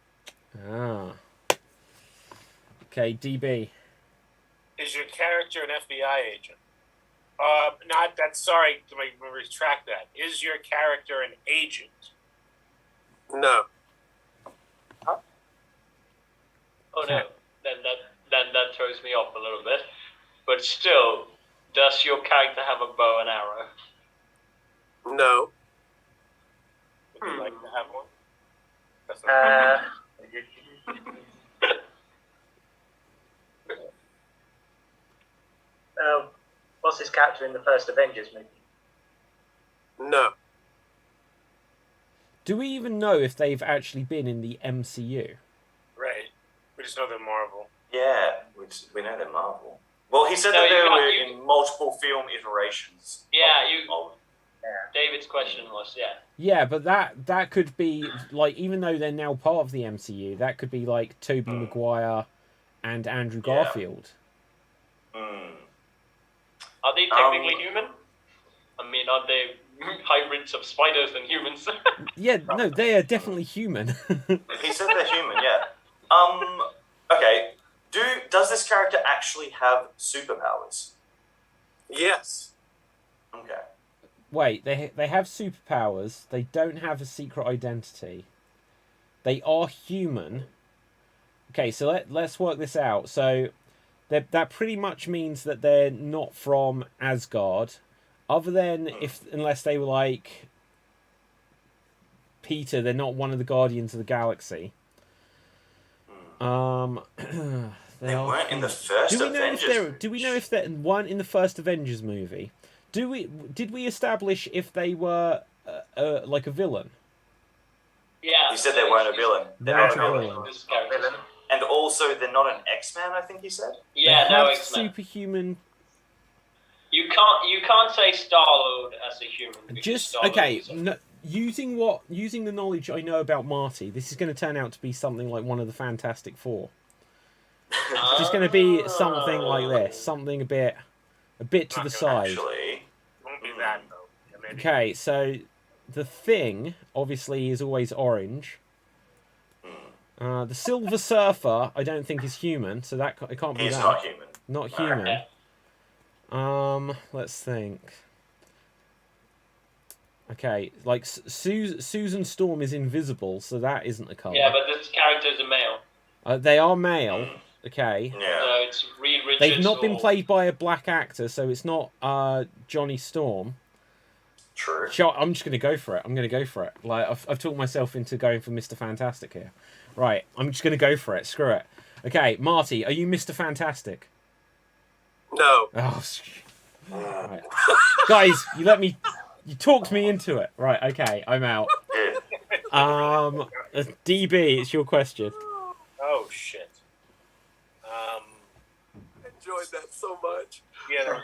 S1: Ah. Okay, DB.
S5: Is your character an FBI agent? Not that. Sorry, let me retract that. Is your character an agent?
S4: No.
S3: Oh no, then that throws me off a little bit. But still, does your character have a bow and arrow?
S4: No.
S5: Would you like to have one? That's
S6: What's his character in the first Avengers movie?
S4: No.
S1: Do we even know if they've actually been in the MCU?
S5: right. We just know they're Marvel.
S2: Yeah, we know they're Marvel. Well, he said
S3: No,
S2: that they
S3: you
S2: were
S3: can't-
S2: in multiple film iterations.
S3: Yeah,
S2: of-
S3: David's question was,
S1: Yeah, but that could be like, even though they're now part of the MCU, that could be like Tobey Maguire and Andrew
S2: Yeah.
S1: Garfield.
S3: Are they technically human? I mean, are they hybrids of spiders and humans?
S1: Yeah, no, they are definitely human.
S2: He said they're human, yeah. Okay. Does this character actually have superpowers?
S4: Yes.
S2: Okay.
S1: Wait, they have superpowers. They don't have a secret identity. They are human. Okay, so let's work this out. So that pretty much means that they're not from Asgard, other than unless they were like Peter. They're not one of the Guardians of the Galaxy.
S2: They weren't in the first Avengers.
S1: Do we know if they're one in the first Avengers movie? Did we establish if they were like a villain?
S3: Yeah.
S2: He said they weren't a villain. They're
S1: They're
S2: not a
S1: not a
S2: villain.
S1: villain.
S3: This character.
S2: And also, they're not an X-Man, I think he said.
S3: Yeah,
S1: They
S3: no
S1: have
S3: X-Men.
S1: superhuman.
S3: You can't say Star-Lord as a human. because
S1: Just
S3: Star-Lord
S1: okay.
S3: is a-
S1: No, using the knowledge I know about Marty, this is going to turn out to be something like one of the Fantastic Four. It's just going to be something like this, something a bit to the side.
S2: Actually,
S5: Won't be that though. Yeah, maybe.
S1: Okay, so the Thing obviously is always orange. The Silver Surfer, I don't think is human, so it can't be
S2: he's
S1: that.
S2: not human.
S1: Not human. Let's think. Okay, like Susan Storm is invisible, so that isn't a colour.
S3: Yeah, but this character is a male.
S1: They are male. Okay.
S2: Yeah.
S3: So it's Reed Richards.
S1: They've not been
S3: or-
S1: played by a black actor, so it's not Johnny Storm.
S2: True.
S1: Sure, I'm just going to go for it. I'm going to go for it. Like I've talked myself into going for Mr. Fantastic here. Right, I'm just going to go for it. Screw it. Okay, Marty, are you Mr. Fantastic?
S4: No.
S1: Oh, right. Guys, you talked me into it. Right, okay, I'm out.
S2: Good.
S1: DB, it's your question.
S5: Oh shit.
S4: I enjoyed that so much.
S5: Yeah. That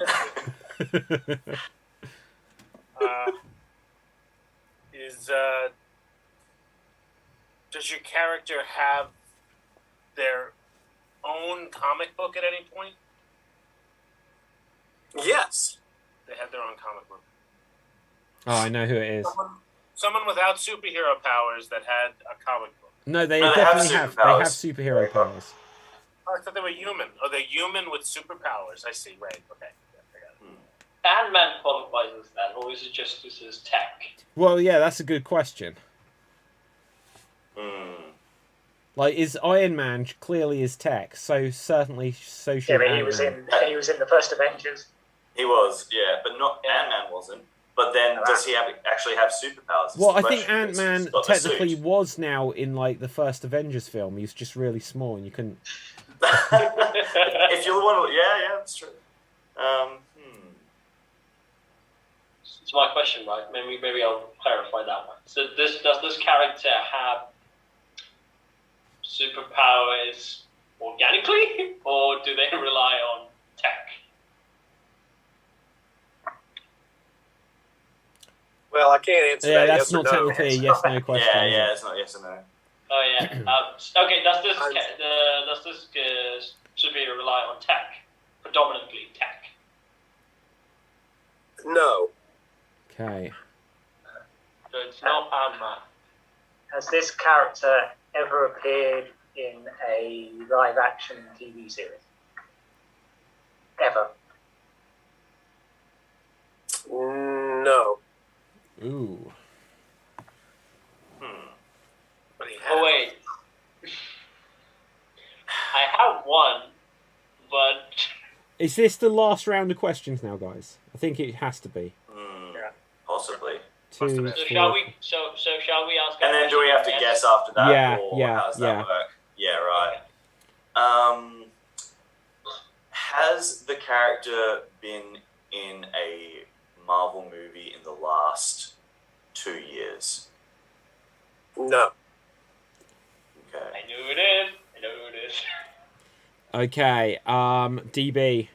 S5: was good. Does your character have their own comic book at any point?
S4: Yes.
S5: They have their own comic book.
S1: Oh, I know who it is.
S5: Someone without superhero powers that had a comic book.
S1: No, they
S2: No, they have
S1: definitely have. They
S2: superpowers.
S1: have superhero powers.
S5: Oh, I thought they were human. Oh, they're human with superpowers. I see. Right. Okay. Yeah, I got it.
S3: Ant-Man qualifies as that, or is it just this is tech?
S1: Well, yeah, that's a good question. Like, is Iron Man clearly is tech? So certainly, so should
S6: Yeah, but
S1: Ant-Man.
S6: he was in the first Avengers.
S2: He was, yeah, but not Ant-Man wasn't. But then, does he actually have superpowers? Is
S1: Well,
S2: the
S1: I think
S2: question, 'cause
S1: Ant-Man
S2: he's got the
S1: technically
S2: suit.
S1: was now in like the first Avengers film. He was just really small, and you couldn't.
S2: If you want to, yeah, that's true.
S3: It's my question, right? Maybe I'll clarify that one. So does this character have superpowers organically, or do they rely on tech?
S4: Well, I can't answer
S1: Yeah,
S4: that.
S1: that's
S4: yes or
S1: not
S4: no.
S1: technically a yes/no question.
S2: Yeah,
S1: is it?
S2: yeah, it's not yes or no.
S3: Oh yeah. Okay. Does this superhero rely on tech, predominantly tech?
S4: No.
S1: Okay.
S3: So it's not Ant-Man.
S6: Has this character ever appeared in a live-action TV series? Ever?
S4: No.
S1: Ooh.
S5: But he
S3: Oh
S5: had-
S3: wait. I have one, but
S1: Is this the last round of questions now, guys? I think it has to be.
S2: Possibly.
S1: 2,
S3: So
S1: 4.
S3: shall we? So shall we ask?
S2: And then do we have to guess after that?
S1: Yeah,
S2: or
S1: yeah,
S2: how does
S1: yeah.
S2: that work? Yeah, right. Has the character been in a Marvel movie in the last 2 years?
S4: No.
S2: Okay.
S3: I know it is. I know it is.
S1: Okay, DB.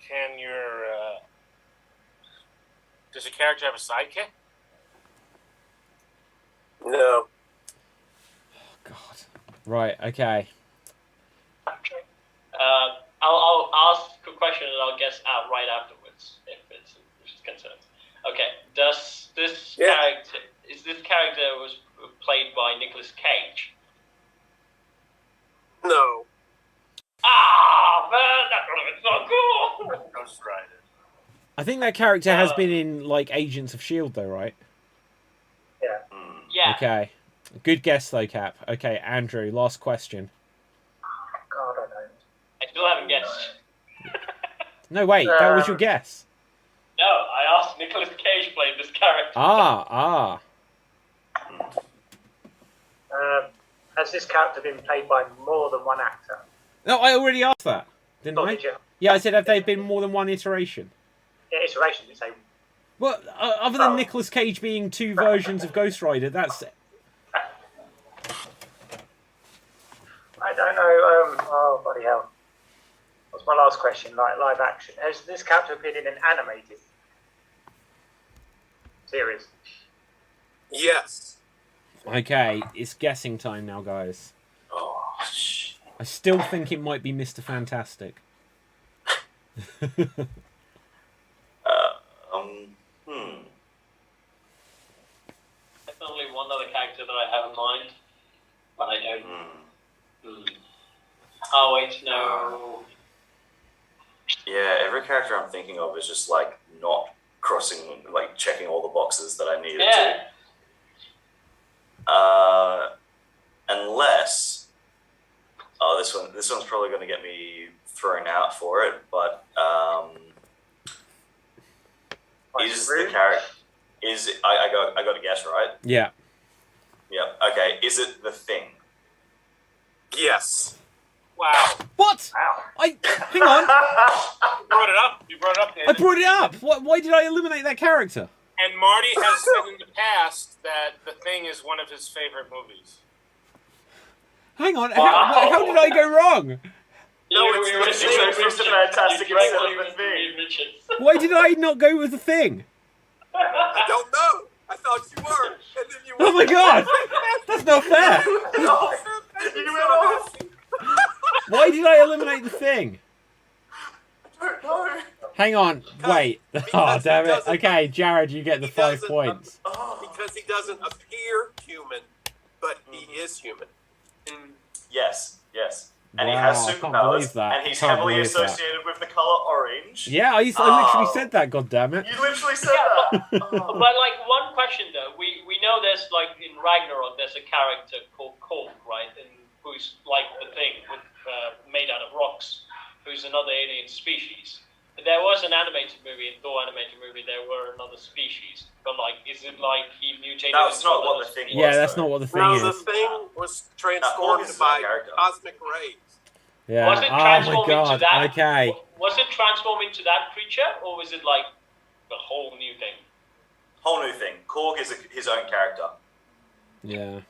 S5: Can your does your character have a sidekick?
S4: No.
S1: God. Right, okay.
S3: I'll ask a question and I'll guess out right afterwards if it's concerned. Okay. Does this character was played by Nicolas Cage?
S4: No.
S3: Ah, man, that would have been so cool.
S5: Ghost Rider.
S1: I think that character has been in, like, Agents of S.H.I.E.L.D., though, right?
S6: Yeah.
S3: Yeah.
S1: Okay. Good guess, though, Cap. Okay, Andrew, last question.
S6: God, I don't.
S3: I still haven't guessed.
S1: No, wait, that was your guess.
S3: No, I asked Nicolas Cage played this character.
S1: Ah.
S6: Has this character been played by more than one actor?
S1: No, I already asked that, didn't
S6: Or
S1: I?
S6: did you?
S1: Yeah, I said have they been more than one iteration?
S6: Yeah, iteration. You say.
S1: Well, other than Nicolas Cage being 2 versions of Ghost Rider, that's...
S6: I don't know. Oh, bloody hell. What's my last question? Like live action. Has this character appeared in an animated series?
S4: Yes.
S1: Okay, it's guessing time now, guys.
S2: Oh, shit.
S1: I still think it might be Mr. Fantastic.
S3: Definitely one other character that I have in mind, but I don't. Oh wait, no.
S2: Yeah, every character I'm thinking of is just like not crossing, like checking all the boxes that I needed
S3: Yeah.
S2: to. Unless, this one's probably going to get me thrown out for it. But is the character? Is it, I got a guess, right?
S1: Yeah.
S2: Yeah. Okay. Is it the Thing?
S4: Yes.
S5: Wow.
S1: What?
S6: Wow.
S1: Hang on.
S5: You brought it up.
S1: I brought it up. Why did I eliminate that character?
S5: And Marty has said in the past that The Thing is one of his favorite movies.
S1: Hang on. How did I go wrong?
S2: No, it's Mr. Fantastic instead of the Thing.
S1: Why did I not go with the Thing?
S4: I don't know. I thought you were. And then you
S1: Oh my god! That's not fair.
S2: You went off.
S1: Why did I eliminate the Thing?
S2: I don't know.
S1: Hang on. Wait. Oh, damn it.
S4: doesn't-
S1: Okay, Jared, you get the
S4: he
S1: 5
S4: doesn't-
S1: points.
S4: Because he doesn't appear human, but he is human.
S2: Yes. And he
S1: Wow,
S2: has
S1: I can't
S2: superpowers,
S1: believe that.
S2: and he's
S1: Can't
S2: heavily
S1: believe that.
S2: associated with the color orange.
S1: Yeah, I literally said that, goddammit.
S2: You literally said that.
S3: But like one question though, we know there's like in Ragnarok there's a character called Korg, right? And who's like the Thing, with, made out of rocks, who's another alien species. There was an animated movie, in Thor animated movie, there were another species. But like, is it like he mutated?
S2: That's
S3: into
S2: not what
S3: another
S2: the Thing was.
S1: Yeah, that's
S2: though.
S1: not what the Thing
S4: No,
S1: is.
S4: the Thing was transformed
S2: Korg is
S4: by
S2: the character.
S4: cosmic rays.
S1: Yeah.
S3: Was it
S1: Oh my
S3: transformed into
S1: god.
S3: that?
S1: Okay.
S3: Was it transformed into that creature, or was it like a whole new thing?
S2: Whole new thing. Korg is his own character.
S1: Yeah.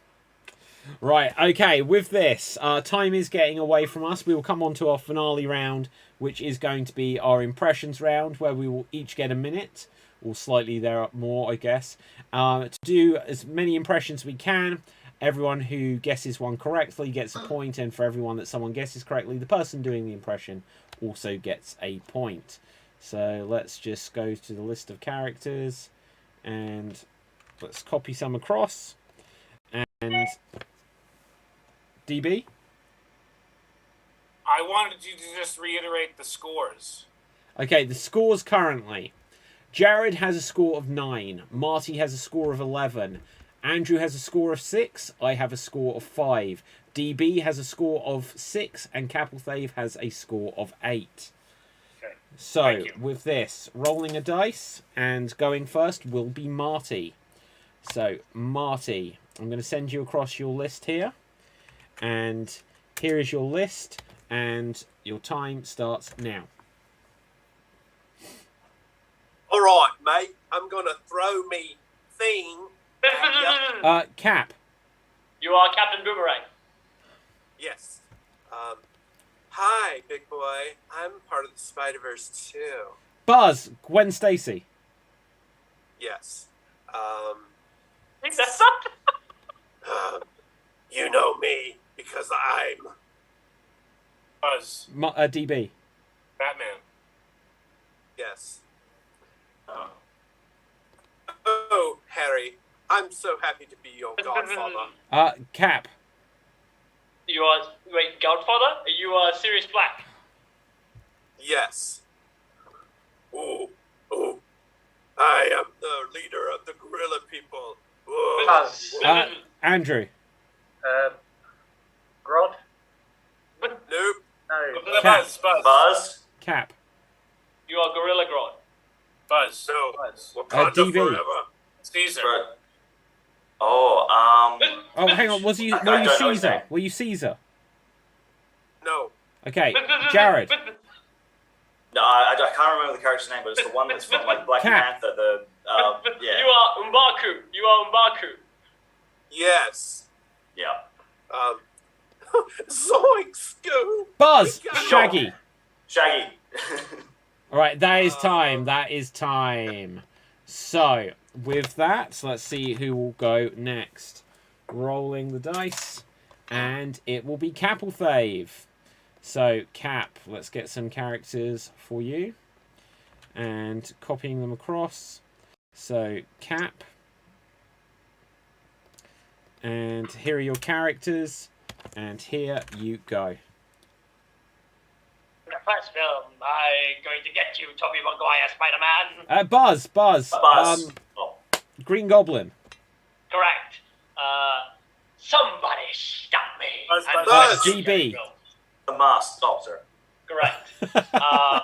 S1: Right, okay, with this, time is getting away from us. We will come on to our finale round, which is going to be our impressions round, where we will each get a minute, or slightly more, I guess, to do as many impressions as we can. Everyone who guesses one correctly gets a point, and for everyone that someone guesses correctly, the person doing the impression also gets a point. So let's just go to the list of characters, and let's copy some across. And DB?
S5: I wanted you to just reiterate the scores.
S1: Okay, the scores currently. Jared has a score of 9. Marty has a score of 11. Andrew has a score of 6. I have a score of 5. DB has a score of 6, and Capelthave has a score of 8.
S5: Okay.
S1: So,
S5: Thank you.
S1: with this, rolling a dice, and going first will be Marty. So, Marty, I'm going to send you across your list here. And here is your list, and your time starts now.
S4: All right, mate. I'm gonna throw me thing.
S1: Cap.
S3: You are Captain Boomerang.
S4: Yes. Hi, big boy. I'm part of the Spider-Verse too.
S1: Buzz. Gwen Stacy.
S4: Yes.
S3: Think that's not.
S4: You know me because I'm.
S5: Buzz.
S1: DB.
S5: Batman.
S4: Yes.
S2: Oh.
S4: Oh, Harry. I'm so happy to be your godfather.
S1: Cap.
S3: You are Godfather. You are Sirius Black.
S4: Yes. Ooh. I am the leader of the gorilla people. Ooh.
S6: Buzz.
S1: Andrew.
S6: Grodd?
S4: Nope.
S6: No.
S5: Buzz.
S2: Buzz.
S1: Cap.
S3: You are Gorilla Grodd.
S5: Buzz.
S4: No.
S5: Buzz.
S4: Wakanda
S1: DB.
S4: forever.
S5: Caesar.
S2: Right. Oh,
S1: Oh, hang on. Were you
S2: I don't know his
S1: Caesar?
S2: name.
S1: Were you Caesar?
S4: No.
S1: Okay. Jared.
S2: No, I can't remember the character's name, but it's the one that's from like Black
S1: Cat.
S2: Panther. Yeah.
S3: You are M'Baku. You are M'Baku.
S4: Yes.
S2: Yeah.
S4: Zoinks, Scoob.
S1: Buzz.
S4: We got-
S1: Shaggy.
S2: Shaggy.
S1: All right. That is time. That is time. So, with that, let's see who will go next. Rolling the dice. And it will be Capelthave. So, Cap, let's get some characters for you. And copying them across. So, Cap. And here are your characters. And here you go.
S3: The first film, I'm going to get you, Tobey Maguire, Spider-Man.
S1: Buzz.
S2: Buzz.
S1: Green Goblin.
S3: Correct. Somebody stop me.
S5: Buzz,
S3: And
S5: Buzz.
S1: DB.
S2: The Masked Doctor.
S3: Correct. I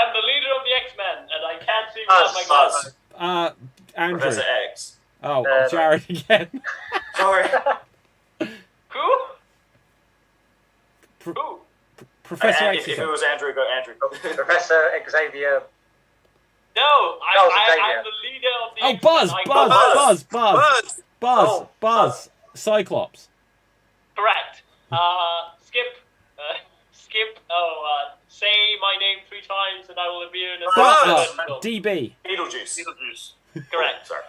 S3: am the leader of the X-Men, and I can't see without my
S2: Buzz.
S3: glasses.
S1: Andrew.
S2: Professor X.
S1: Oh, Jared again.
S2: Sorry.
S3: Who? Who?
S1: Professor
S2: And
S1: X.
S2: if it was Andrew, go Andrew.
S6: Professor Xavier.
S3: No,
S6: Charles
S3: I
S6: Xavier.
S3: am the leader of the
S1: Oh,
S3: X-Men.
S1: Buzz.
S4: Buzz.
S1: Buzz. Cyclops.
S3: Correct. Skip. Say my name 3 times and I will appear in a
S4: Buzz.
S3: film.
S1: DB.
S2: Beetlejuice.
S3: Correct.
S2: Sorry.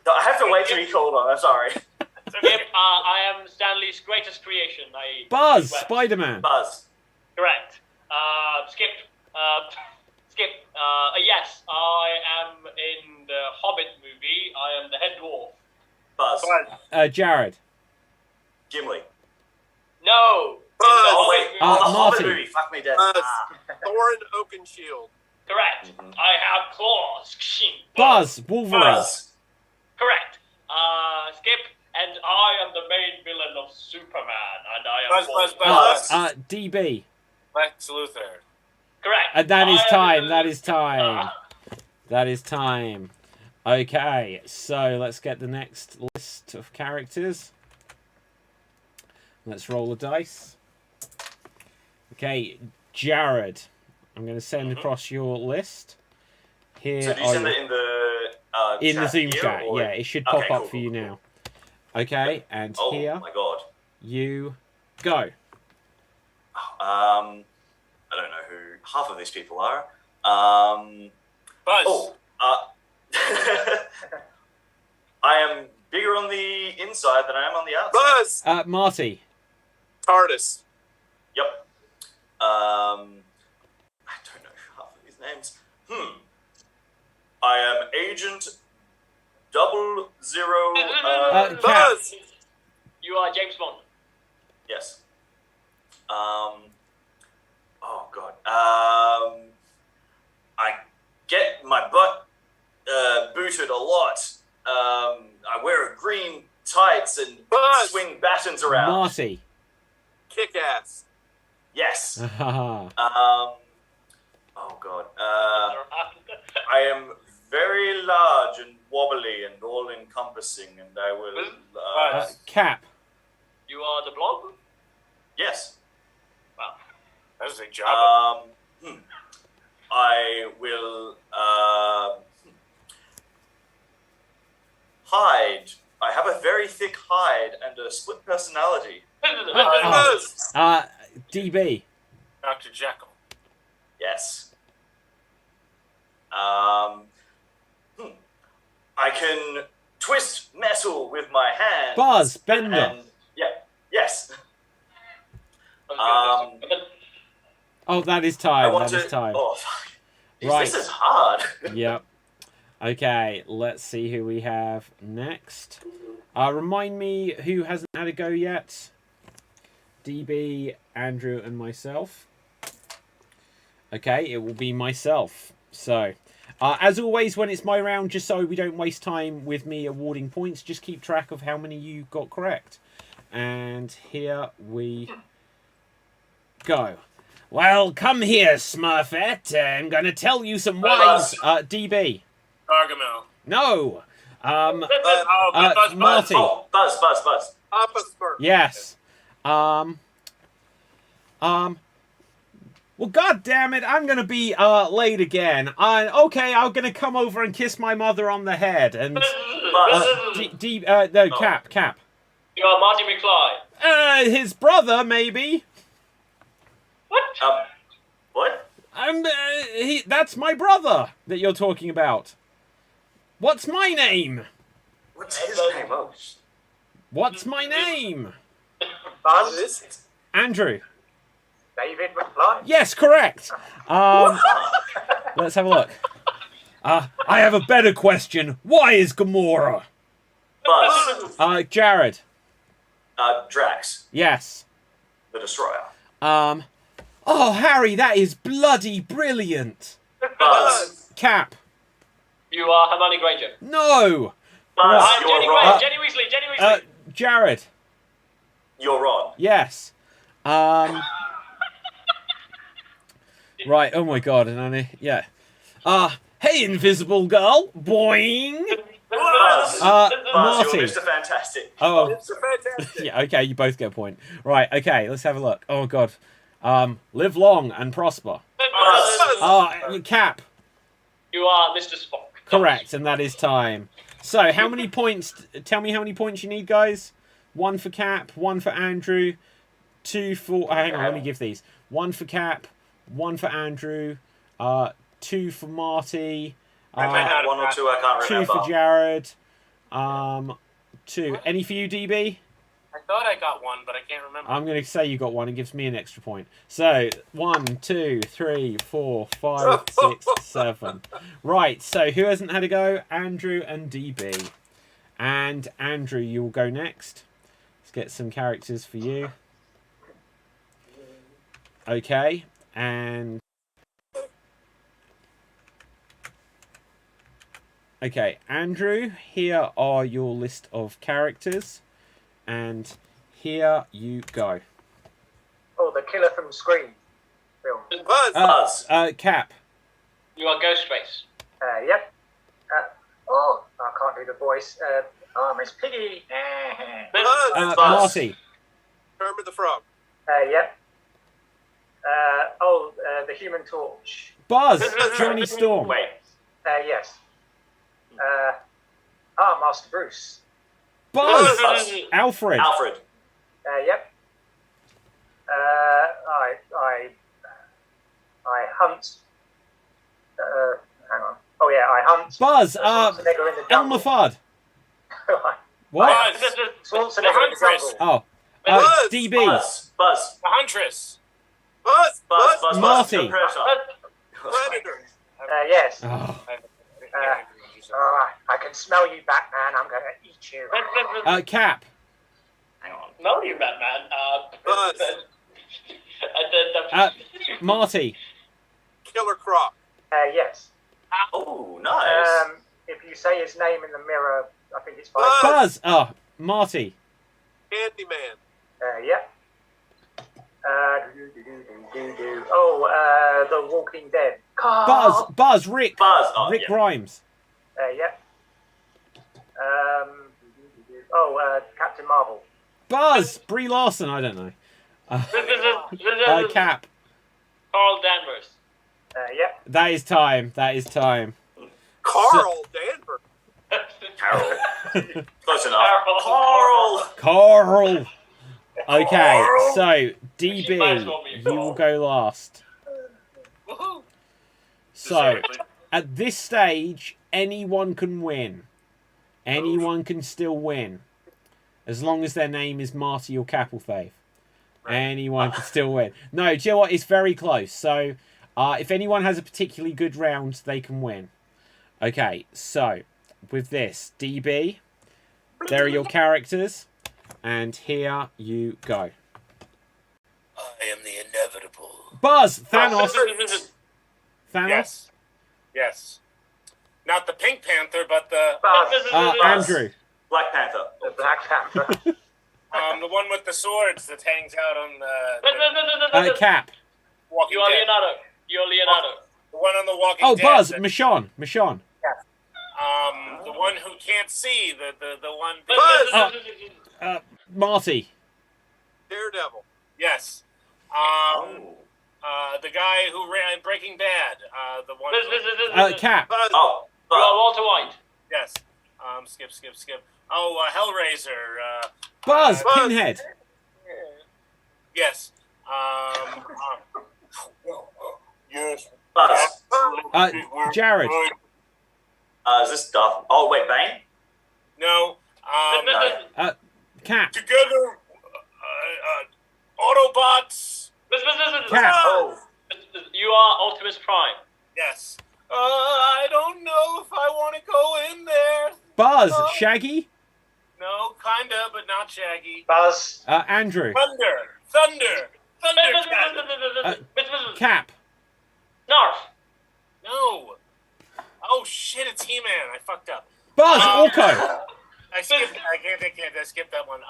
S2: No, I have to wait to be called on. I'm sorry.
S3: Skip. I am Stanley's greatest creation.
S1: Buzz.
S3: Well,
S1: Spider-Man.
S2: Buzz.
S3: Correct. Skip. Skip. Yes, I am in the Hobbit movie. I am the head dwarf.
S2: Buzz.
S1: Jared.
S2: Gimli.
S3: No.
S4: Buzz.
S2: Oh wait.
S3: movie.
S2: The
S1: Marty.
S2: Hobbit movie. Fuck me dead.
S4: Buzz. Thorin Oakenshield.
S3: Correct. I have claws.
S1: Buzz. Wolverine.
S2: Buzz.
S3: Correct. Skip. And I am the main villain of Superman. And I am
S4: Buzz.
S1: DB.
S5: Lex Luthor.
S3: Correct.
S1: And that is
S3: I am
S1: time.
S3: the-
S1: That is time. That is time. Okay, so let's get the next list of characters. Let's roll the dice. Okay, Jared. I'm going to send across your list. Here
S2: So do you
S1: are
S2: send
S1: your-
S2: it in the
S1: in the
S2: chat
S1: Zoom
S2: here,
S1: chat.
S2: or-
S1: Yeah, it should pop
S2: Okay,
S1: up
S2: cool,
S1: for you
S2: cool,
S1: now. Okay, and
S2: Oh
S1: here
S2: my god.
S1: you go.
S2: I don't know who half of these people are.
S5: Buzz.
S2: Oh, I am bigger on the inside than I am on the outside.
S4: Buzz.
S1: Marty.
S4: TARDIS.
S2: Yep. I don't know half of these names. I am Agent 00.
S1: Cap.
S4: Buzz.
S3: You are James Bond.
S2: Yes. Oh god. I get my butt booted a lot. I wear a green tights and
S4: Buzz.
S2: swing batons around.
S1: Marty.
S4: Kick ass.
S2: Yes.
S1: Ah,
S2: Oh god. I am very large and wobbly and all-encompassing, and I will.
S1: Cap.
S3: You are the blob?
S2: Yes.
S3: Wow.
S5: That's a job.
S2: I will hide. I have a very thick hide and a split personality.
S1: DB.
S5: Dr. Jekyll.
S2: Yes. I can twist metal with my hand.
S1: Buzz. Bender.
S2: And, yeah. Yes.
S1: Oh, that is
S2: I
S1: time.
S2: want
S1: That is
S2: to.
S1: time.
S2: Oh, fuck.
S1: Right.
S2: This is hard.
S1: Yep. Okay, let's see who we have next. Remind me who hasn't had a go yet. DB, Andrew, and myself. Okay, it will be myself. So, as always, when it's my round, just so we don't waste time with me awarding points, just keep track of how many you got correct. And here we go. Well, come here, Smurfette. I'm going to tell you some wise... DB.
S5: Gargamel.
S1: No.
S5: Buzz.
S1: Marty.
S2: Oh, Buzz.
S4: Papa Smurf.
S1: Yes. Well, God damn it! I'm gonna be late again. Okay, I'm gonna come over and kiss my mother on the head and no, Cap.
S3: You are Marty McFly.
S1: His brother maybe.
S3: What?
S2: What?
S1: That's my brother that you're talking about. What's my name?
S2: What's his name? Oh,
S1: What's my name?
S2: What is it?
S1: Andrew.
S6: David McFly.
S1: Yes, correct. Let's have a look. I have a better question. Why is Gamora?
S2: Buzz.
S1: Jared.
S2: Drax.
S1: Yes.
S2: The Destroyer.
S1: Oh, Harry, that is bloody brilliant.
S2: Buzz.
S1: Cap.
S3: You are Hermione Granger.
S1: No.
S2: Buzz,
S3: I'm
S2: you're
S3: Jenny
S2: wrong.
S3: Jenny Weasley. Jenny Weasley.
S1: Jared.
S2: You're wrong.
S1: Yes. Right. Oh my God. And yeah. Hey, Invisible Girl. Boing.
S2: Buzz.
S1: Marty.
S2: You're Mr. Fantastic.
S1: Oh.
S4: It's a fantastic.
S1: Yeah. Okay. You both get a point. Right. Okay. Let's have a look. Oh God. Live long and prosper. Cap.
S3: You are Mr. Spock.
S1: Correct, and that is time. So, how many points? Tell me how many points you need, guys. 1 for Cap, 1 for Andrew, 2 for... hang on, let me give these. 1 for Cap, 1 for Andrew, 2 for Marty.
S2: I may have 1 or 2, I can't
S1: 2
S2: remember.
S1: for Jared. 2. Any for you, DB?
S5: I thought I got one, but I can't remember.
S1: I'm going to say you got 1. It gives me an extra point. So, 1, 2, 3, 4, 5, 6, 7. Right, so who hasn't had a go? Andrew and DB. And Andrew, you will go next. Let's get some characters for you. Okay, and... Okay, Andrew, here are your list of characters. And here you go.
S6: Oh, the killer from Scream film.
S4: Buzz.
S1: Cap.
S3: You are Ghostface.
S6: Yep. I can't do the voice. Miss Piggy.
S4: Buzz.
S1: Marty.
S4: Kermit the Frog.
S6: Yep. The Human Torch.
S1: Buzz. Johnny Storm.
S2: Wait.
S6: Yes. Master Bruce.
S1: Buzz.
S2: Buzz.
S1: Alfred.
S6: Yep. I hunt. Hang on. Oh yeah, I hunt.
S1: Buzz.
S6: Schwarzenegger in the
S1: Elmer
S6: jungle.
S1: Fudd. What?
S5: Buzz.
S6: Schwarzenegger
S5: The
S6: in the
S5: Huntress.
S6: jungle.
S1: Oh.
S4: Buzz.
S1: DB.
S2: Buzz.
S5: The Huntress.
S4: Buzz.
S1: Marty.
S2: The Predator.
S4: Predator.
S6: Yes.
S1: Oh.
S6: I can smell you, Batman. I'm gonna eat you.
S1: Cap.
S2: Hang on.
S3: No, you Batman.
S4: Buzz.
S1: Marty.
S4: Killer Croc.
S6: Yes.
S2: Oh, nice.
S6: If you say his name in the mirror, I think it's fine.
S1: Buzz. Oh. Marty.
S4: Candyman.
S6: Yep. Oh, The Walking Dead.
S1: Buzz, Rick.
S2: Buzz. Oh,
S1: Rick
S2: yeah.
S1: Grimes.
S6: Yep. Captain Marvel.
S1: Buzz, Brie Larson. I don't know. Cap.
S3: Carl Danvers.
S6: Yep.
S1: That is time.
S4: Carl Danvers.
S2: Carol. Close enough.
S3: Carl.
S1: Carl. Okay, so
S3: She might as well
S1: DB,
S3: be a
S1: you will
S3: Carl.
S1: go last.
S5: Woohoo!
S1: So, at this stage, anyone can win. Anyone can still win. As long as their name is Marty or Capelfave. Anyone can still win. No, do you know what? It's very close. So, if anyone has a particularly good round, they can win. Okay, so, with this, DB, there are your characters. And here you go.
S5: I am the inevitable.
S1: Buzz! Thanos! Thanos?
S5: Yes. Not the Pink Panther, but the
S1: Andrew.
S2: Black Panther.
S6: The Black Panther.
S5: the one with the swords that hangs out on the
S1: Cap.
S5: Walking
S3: You are
S5: Dead.
S3: Leonardo. You're Leonardo.
S5: The one on the Walking
S1: Oh,
S5: Dead.
S1: Buzz!
S5: that-
S1: Michonne.
S5: the one who can't see. The one.
S1: Marty.
S4: Daredevil.
S5: Yes. The guy who ran Breaking Bad. The one.
S1: Cap.
S4: Buzz.
S2: Oh.
S3: You are Walter White.
S5: Yes. Skip. Oh, Hellraiser.
S1: Buzz!
S4: Buzz.
S1: Pinhead.
S5: Yes. Yes.
S2: Buzz.
S1: Jared.
S2: Is this Darth? Oh, wait, Bane?
S5: No.
S1: Cap.
S5: Together. Autobots.
S1: Cap.
S2: Oh.
S3: You are Optimus Prime.
S5: Yes. I don't know if I want to go in there.
S1: Buzz. Shaggy.
S5: No, kinda, but not Shaggy.
S6: Buzz.
S1: Andrew.
S5: Thunder.
S1: Cap.
S3: Narf.
S5: No. Oh shit! It's He-Man. I fucked up.
S1: Buzz. Orko.
S5: I skipped. I skipped that one.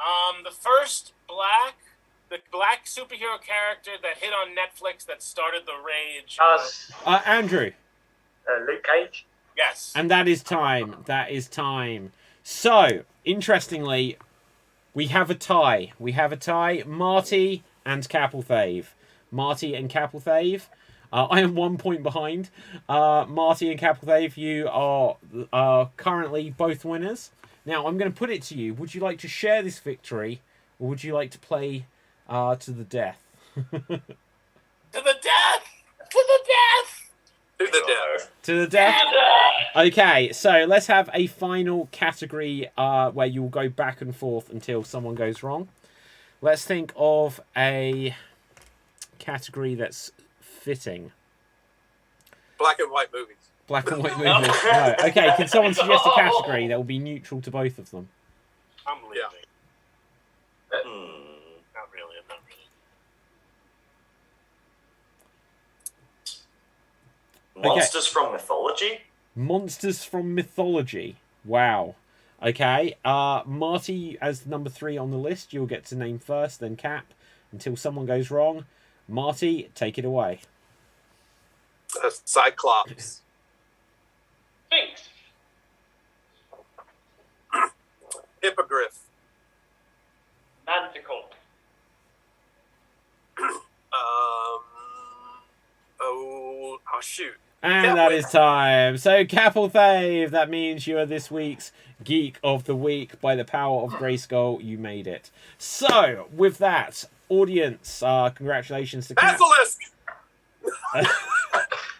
S5: The first the black superhero character that hit on Netflix that started the rage.
S6: Buzz.
S1: Andrew.
S6: Luke Cage.
S5: Yes.
S1: And that is time. So, interestingly, we have a tie. Marty and Capelfave. I am 1 point behind. Marty and Capelfave, you are currently both winners. Now, I'm going to put it to you. Would you like to share this victory, or would you like to play to the death?
S5: To the death! To the death!
S4: To the death.
S1: To the death? Okay, so let's have a final category where you will go back and forth until someone goes wrong. Let's think of a category that's fitting.
S4: Black and white movies.
S1: Black and white movies. No. Okay, can someone suggest a category that will be neutral to both of them?
S5: I'm leaving.
S4: Yeah.
S5: Not really. I'm not really.
S2: Monsters from mythology?
S1: Monsters from mythology. Wow. Okay. Marty, as number 3 on the list, you'll get to name first, then Cap, until someone goes wrong. Marty, take it away.
S4: Cyclops.
S3: Sphinx.
S4: Hippogriff.
S3: Manticore.
S4: Oh shoot.
S1: And that is time. So, Capelfave, that means you are this week's Geek of the Week. By the power of Grayskull, you made it. So, with that, audience, congratulations to Cap.
S4: Basilisk.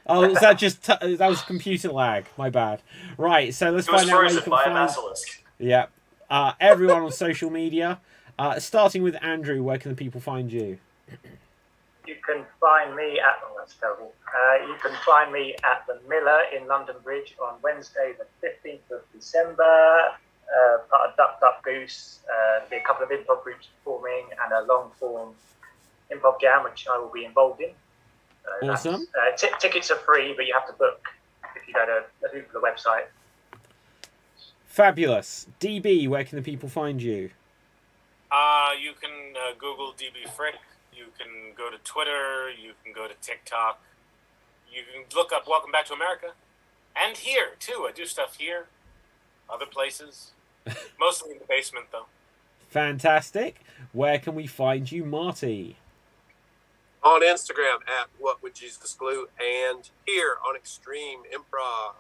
S1: Oh, was that just that was computer lag? My bad. Right, so let's
S2: It was
S1: find out where you
S2: frozen
S1: can
S2: by a
S1: find.
S2: basilisk.
S1: Yeah, everyone on social media. Starting with Andrew, where can the people find you?
S6: You can find me at, oh, that's terrible. You can find me at the Miller in London Bridge on Wednesday, the 15th of December. Part of Duck Duck Goose. There'll be a couple of improv groups performing and a long form improv jam, which I will be involved in.
S1: Awesome.
S6: Tickets are free, but you have to book if you go to the Hoopla website.
S1: Fabulous. DB, where can the people find you?
S5: You can Google DB Frick. You can go to Twitter. You can go to TikTok. You can look up Welcome Back to America. And here, too. I do stuff here. Other places. Mostly in the basement, though.
S1: Fantastic. Where can we find you, Marty?
S4: On Instagram at What Would Jesus Glue, and here on Extreme Improv.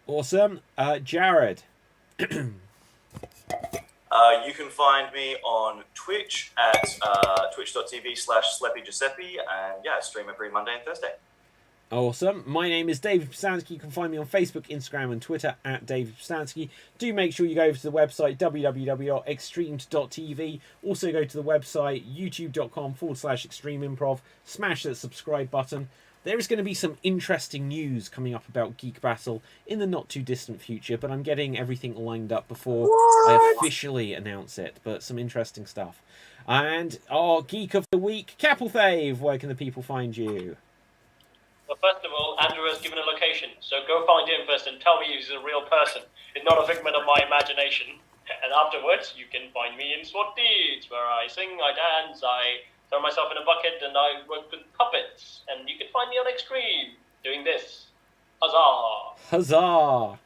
S1: Awesome. Jared.
S2: You can find me on Twitch at twitch.tv/SleppyGiuseppe, and yeah, I stream every Monday and Thursday.
S1: Awesome. My name is David Psansky. You can find me on Facebook, Instagram, and Twitter at David Psansky. Do make sure you go over to the website www.xstreamed.tv. Also go to the website youtube.com/extremeimprov. Smash that subscribe button. There is going to be some interesting news coming up about Geek Battle in the not too distant future, but I'm getting everything lined up before I officially announce it. But some interesting stuff. And our Geek of the Week, Capelthave. Where can the people find you?
S3: Well, first of all, Andrew has given a location, so go find him first and tell me he's a real person. It's not a figment of my imagination. And afterwards, you can find me in SWAT Deeds, where I sing, I dance, I throw myself in a bucket, and I work with puppets. And you can find me on Xstreamed doing this. Huzzah!
S1: Huzzah!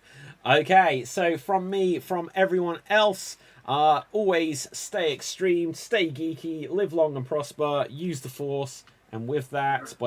S1: Okay, so from me, from everyone else, always stay extreme, stay geeky, live long and prosper, use the Force, and with that,